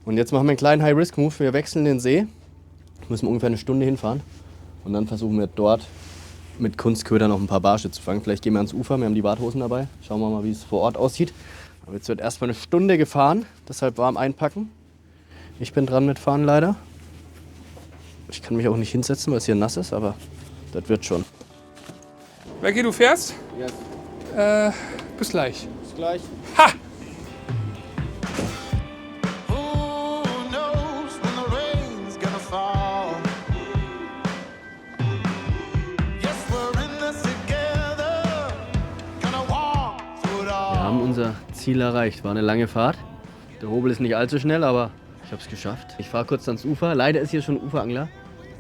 Und jetzt machen wir einen kleinen High-Risk-Move. Wir wechseln den See. Müssen ungefähr eine Stunde hinfahren. Und dann versuchen wir dort mit Kunstköder noch ein paar Barsche zu fangen. Vielleicht gehen wir ans Ufer, wir haben die Badhosen dabei. Schauen wir mal, wie es vor Ort aussieht. Aber jetzt wird erstmal eine Stunde gefahren, deshalb warm einpacken. Ich bin dran mit Fahren leider. Ich kann mich auch nicht hinsetzen, weil es hier nass ist, aber das wird schon.
Vecchi, du fährst?
Ja.
Bis gleich.
Bis gleich.
Ha!
Who knows when the rain's gonna fall? Yes, we're in this together. Gonna walk through it
Wir
all.
haben unser Ziel erreicht. War eine lange Fahrt. Der Hobel ist nicht allzu schnell, aber ich habe es geschafft. Ich fahre kurz ans Ufer. Leider ist hier schon ein Uferangler.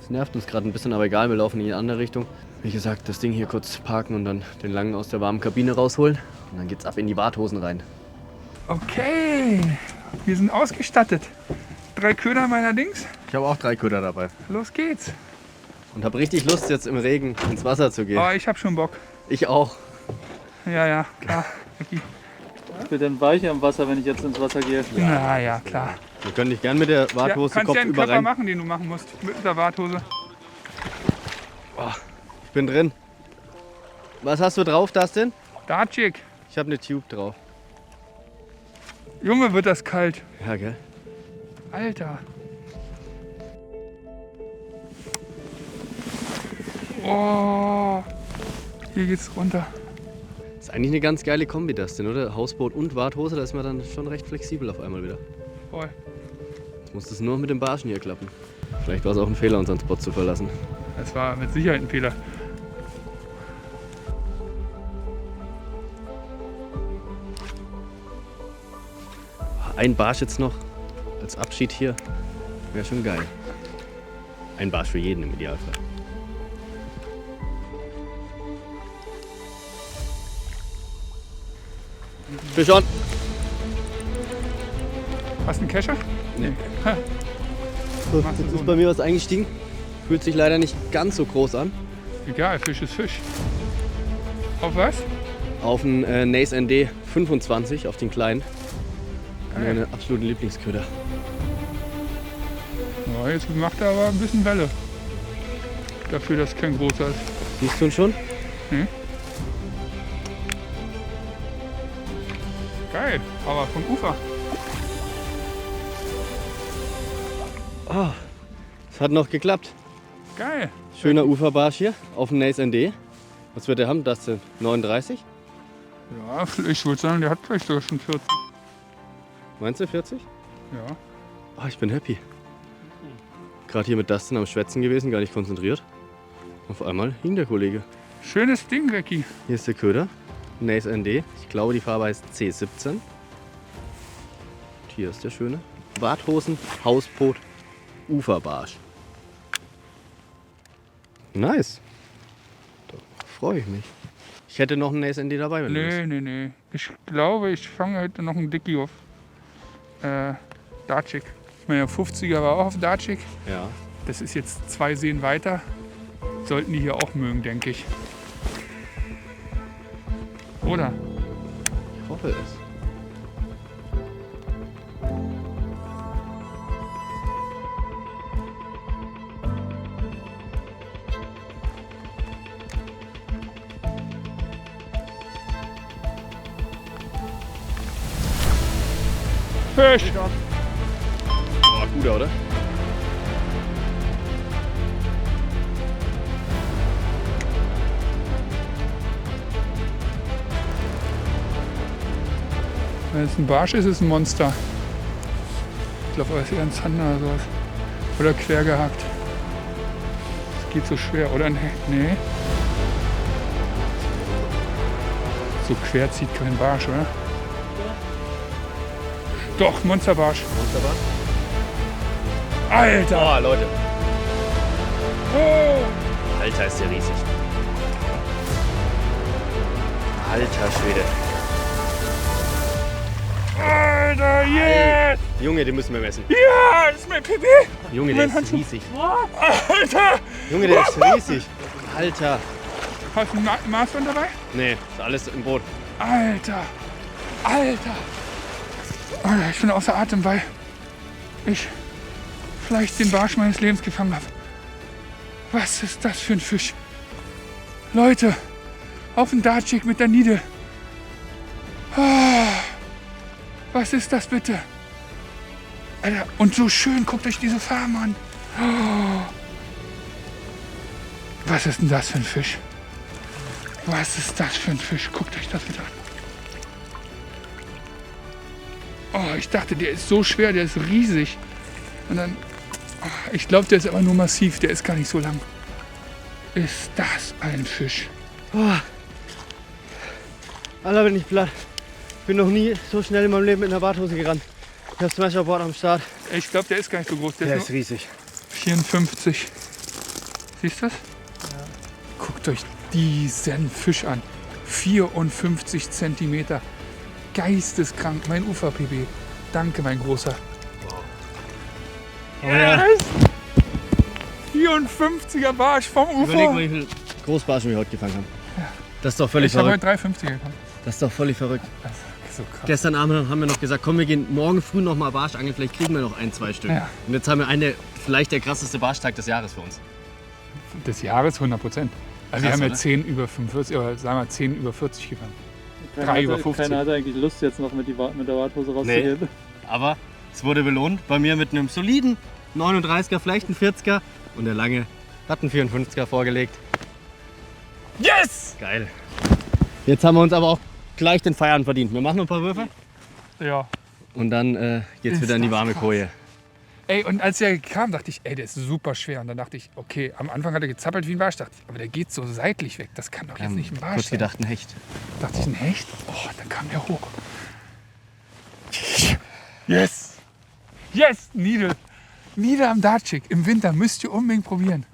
Das nervt uns gerade ein bisschen, aber egal, wir laufen in die andere Richtung. Wie gesagt, das Ding hier kurz parken und dann den Langen aus der warmen Kabine rausholen. Und dann geht's ab in die Badhosen rein.
Okay, wir sind ausgestattet. 3 Köder meiner Dings.
Ich habe auch 3 Köder dabei.
Los geht's.
Und habe richtig Lust, jetzt im Regen ins Wasser zu gehen.
Oh, ich hab schon Bock.
Ich auch.
Ja, klar. Ricky.
Ich bin dann weicher im Wasser, wenn ich jetzt ins Wasser gehe.
Na ja, klar.
Wir können dich gern mit der Warthose
kannst
Kopf
ja einen
über
Körper
rein.
machen, den du machen musst. Mit der Warthose.
Ich bin drin. Was hast du drauf, Dustin?
Dartjig.
Ich habe eine Tube drauf.
Junge, wird das kalt.
Ja, gell?
Alter. Oh. Hier geht's runter.
Das ist eigentlich eine ganz geile Kombi, Dustin, oder? Hausboot und Warthose, da ist man dann schon recht flexibel auf einmal wieder.
Voll.
Jetzt muss das nur mit dem Barschen hier klappen. Vielleicht war es auch ein Fehler, unseren Spot zu verlassen.
Das war mit Sicherheit ein Fehler.
Ein Barsch jetzt noch als Abschied hier. Wäre schon geil. Ein Barsch für jeden im Idealfall. Fisch on!
Hast du einen Kescher?
Nee.
Ha.
So,
Machst du
jetzt
so
ist bei mir was eingestiegen. Fühlt sich leider nicht ganz so groß an.
Egal, Fisch ist Fisch. Auf was?
Auf einen Nace ND 25, auf den kleinen. Meine absoluten Lieblingsköder.
Ja, jetzt macht er aber ein bisschen Welle. Dafür, dass kein großer ist.
Siehst du ihn schon?
Geil, aber vom Ufer.
Es hat noch geklappt.
Geil.
Schöner Uferbarsch hier auf dem Nace ND. Was wird der haben? Das sind 39?
Ja, ich würde sagen, der hat vielleicht sogar schon 40.
Meinst du 40?
Ja.
Oh, ich bin happy. Gerade hier mit Dustin am Schwätzen gewesen, gar nicht konzentriert. Auf einmal hing der Kollege.
Schönes Ding, Ricky.
Hier ist der Köder. Nace ND. Ich glaube, die Farbe heißt C17. Und hier ist der schöne Warthosen, Hausboot, Uferbarsch. Nice. Da freue ich mich. Ich hätte noch einen Nace ND dabei, wenn du willst.
Nee. Ich glaube, ich fange heute noch einen Dickie auf Dartjig. Ich meine, der 50er war auch auf Dartjig.
Ja.
Das ist jetzt 2 Seen weiter. Sollten die hier auch mögen, denke ich. Oder?
Ich hoffe es.
Fisch!
Oh, guter, oder?
Wenn es ein Barsch ist, ist es ein Monster. Ich glaube, er ist eher ein Zander oder sowas. Oder quer gehackt. Das geht so schwer. Oder ein Hecht. Nee. So quer zieht kein Barsch, oder? Doch, Monsterbarsch.
Monsterbarsch?
Alter!
Oh, Leute.
Oh!
Alter, ist der riesig. Alter Schwede.
Alter, yes!
Junge, den müssen wir messen.
Ja, das ist mein Pipi!
Junge, der ist riesig.
Alter!
Junge, der ist riesig. Alter.
Hast du ein Maßband dabei?
Nee, ist alles im Boot.
Alter! Alter! Alter, ich bin außer Atem, weil ich vielleicht den Barsch meines Lebens gefangen habe. Was ist das für ein Fisch? Leute, auf den Dartjig mit der Nide. Ah, was ist das bitte? Alter, und so schön, guckt euch diese Farben an. Oh. Was ist denn das für ein Fisch? Was ist das für ein Fisch? Guckt euch das bitte an. Oh, ich dachte, der ist so schwer, der ist riesig. Und dann, oh, ich glaube, der ist aber nur massiv, der ist gar nicht so lang. Ist das ein Fisch?
Oh. Alter, bin ich platt. Ich bin noch nie so schnell in meinem Leben mit einer Warthose gerannt. Ich habe Smasherboard am Start.
Ich glaube, der ist gar nicht so groß. Der
Der
ist
ist
nur
riesig.
54. Siehst du das? Ja. Guckt euch diesen Fisch an. 54 Zentimeter. Geisteskrank, mein Ufer-PB. Danke, mein Großer.
Oh, ja.
54er Barsch vom Ufer.
Überleg mal, wie viel Großbarschen wir heute gefangen haben. Das ist doch völlig
Ich habe
verrückt.
heute 3,50 gekommen.
Das ist doch völlig verrückt.
Das ist so krass.
Gestern Abend haben wir noch gesagt, komm, wir gehen morgen früh noch mal Barsch angeln, vielleicht kriegen wir noch 1-2 Stück.
Ja.
Und jetzt haben wir vielleicht der krasseste Barschtag des Jahres für uns.
Des Jahres 100%. Also wir
Krass,
haben ja
oder?
10 über 45, oder sagen wir 10 über 40 gefangen. 3 über 50.
Keiner hatte eigentlich Lust, jetzt noch mit der Warthose rauszugehen.
Aber es wurde belohnt bei mir mit einem soliden 39er, vielleicht ein 40er und der Lange hat einen 54er vorgelegt.
Yes!
Geil. Jetzt haben wir uns aber auch gleich den Feierabend verdient. Wir machen noch ein paar Würfe
Ja.
und dann geht's
Ist
wieder in die
das
warme
krass.
Koje.
Ey, und als er kam, dachte ich, ey, der ist super schwer. Und dann dachte ich, okay, am Anfang hat er gezappelt wie ein Barsch. Dachte ich, aber der geht so seitlich weg. Das kann doch jetzt nicht ein Barsch
Kurz
sein.
gedacht, ein Hecht.
Dachte ich, ein Hecht? Oh, dann kam der hoch. Yes! Yes! Needle! Needle am Dartchick. Im Winter müsst ihr unbedingt probieren.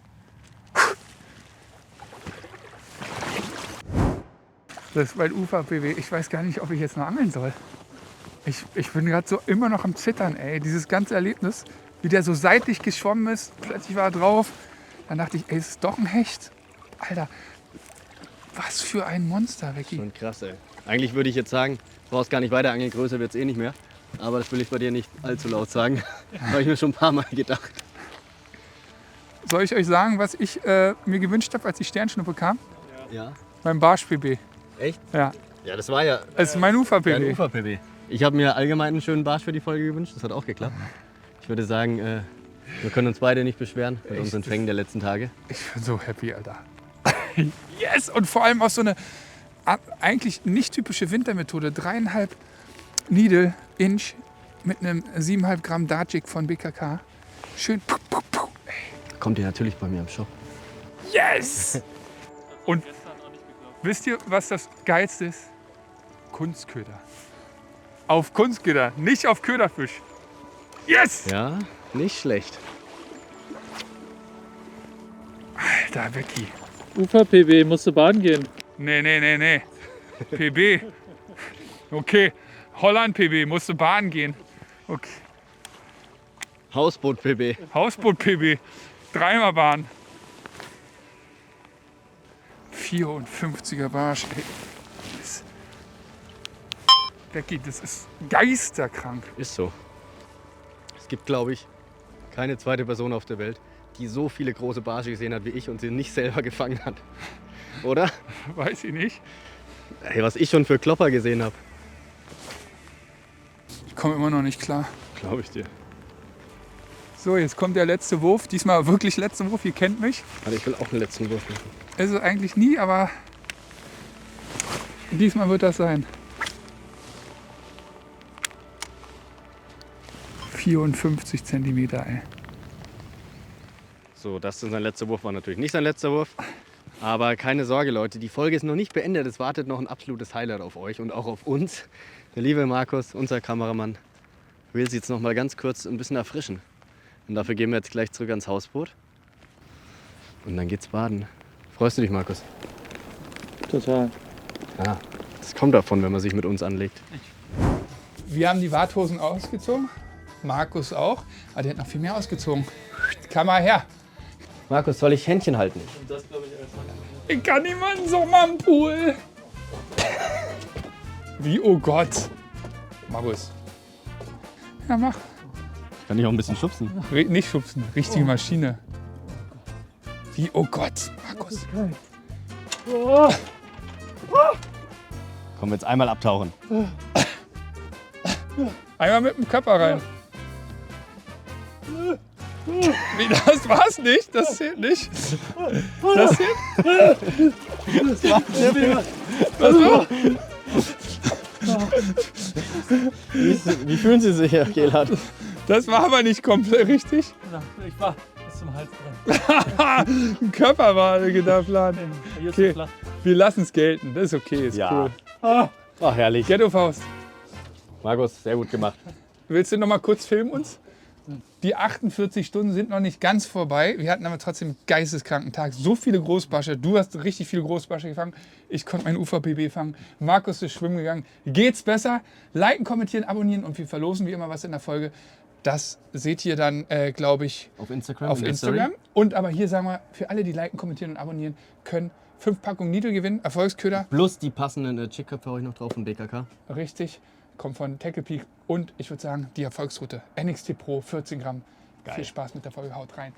Das ist mein Ufer-BW. Ich weiß gar nicht, ob ich jetzt noch angeln soll. Ich bin gerade so immer noch am Zittern, ey. Dieses ganze Erlebnis, wie der so seitlich geschwommen ist. Plötzlich war er drauf. Dann dachte ich, ey, ist es doch ein Hecht? Alter, was für ein Monster, Becky.
Schon krass, ey. Eigentlich würde ich jetzt sagen, du brauchst gar nicht weiter angeln, größer wird es eh nicht mehr. Aber das will ich bei dir nicht allzu laut sagen. Habe ich mir schon ein paar Mal gedacht.
Soll ich euch sagen, was ich mir gewünscht habe, als ich Sternschnuppe kam?
Ja.
Beim Barsch-PB.
Echt?
Ja,
Ja, das war ja
es ist mein
ein
Ufer-PB.
Ufer-PB. Ich habe mir allgemein einen schönen Barsch für die Folge gewünscht. Das hat auch geklappt. Ich würde sagen, wir können uns beide nicht beschweren mit unseren Fängen der letzten Tage.
Ich bin so happy, Alter. Yes! Und vor allem auch so eine eigentlich nicht typische Wintermethode. 3,5 Needle Inch mit einem 7,5 Gramm Dartjig von BKK. Schön. Puh, puh, puh.
Kommt ihr natürlich bei mir im Shop.
Yes! Und wisst ihr, was das Geilste ist? Kunstköder. Auf Kunstköder, nicht auf Köderfisch. Yes!
Ja, nicht schlecht.
Alter, Becky.
Ufer-PB, musste baden gehen.
Nee. PB. Okay. Holland-PB, musste baden gehen. Okay.
Hausboot-PB.
Hausboot-PB. Dreimal Bahn. 54er Barsch. Ey. Becky, das ist geisterkrank.
Ist so. Es gibt, glaube ich, keine zweite Person auf der Welt, die so viele große Barsche gesehen hat wie ich und sie nicht selber gefangen hat. Oder?
Weiß ich nicht.
Hey, was ich schon für Klopper gesehen habe.
Ich komme immer noch nicht klar.
Glaube ich dir.
So, jetzt kommt der letzte Wurf. Diesmal wirklich letzter Wurf. Ihr kennt mich.
Also ich will auch einen letzten Wurf machen.
Ist es eigentlich nie, aber diesmal wird das sein. 54 Zentimeter, ey.
So, das ist sein letzter Wurf. War natürlich nicht sein letzter Wurf. Aber keine Sorge, Leute. Die Folge ist noch nicht beendet. Es wartet noch ein absolutes Highlight auf euch und auch auf uns. Der liebe Markus, unser Kameramann, will sie jetzt noch mal ganz kurz ein bisschen erfrischen. Und dafür gehen wir jetzt gleich zurück ans Hausboot. Und dann geht's baden. Freust du dich, Markus?
Total.
Ja, das kommt davon, wenn man sich mit uns anlegt.
Wir haben die Warthosen ausgezogen. Markus auch. Aber der hat noch viel mehr ausgezogen. Kamera her.
Markus, soll ich Händchen halten?
Ich kann niemanden so mal im Pool. Wie, oh Gott. Markus. Ja, mach.
Kann ich auch ein bisschen schubsen?
Nicht schubsen, richtige Maschine. Wie, oh Gott, Markus.
Komm, jetzt einmal abtauchen.
Einmal mit dem Körper rein. Nee, das war's nicht, das zählt nicht. Das zählt. Was war?
Wie fühlen Sie sich, Herr Gehlhardt?
Das war aber nicht komplett richtig.
Ich war bis zum Hals dran.
Ein Körper war der Plan.
Hier ist
Okay.
so flach.
Wir lassen es gelten, das ist okay, ist
Ja.
cool.
Ach, herrlich.
Ghetto-Faust.
Markus, sehr gut gemacht.
Willst du noch mal kurz filmen uns? Die 48 Stunden sind noch nicht ganz vorbei. Wir hatten aber trotzdem einen geisteskranken Tag. So viele Großbarsche. Du hast richtig viele Großbarsche gefangen. Ich konnte meinen Ufer-PB fangen. Markus ist schwimmen gegangen. Geht's besser? Liken, kommentieren, abonnieren und wir verlosen wie immer was in der Folge. Das seht ihr dann, glaube ich,
Auf Instagram?
auf
in der
Instagram.
Story?
Und aber hier sagen wir, für alle, die liken, kommentieren und abonnieren, können 5 Packungen Niedrigewinn, Erfolgsköder.
Plus die passenden Chickköpfe habe ich noch drauf von BKK.
Richtig. Kommt von Tackle Peak. Und ich würde sagen, die Erfolgsroute. NXT Pro, 14 Gramm. Viel Spaß mit der Folge. Haut rein.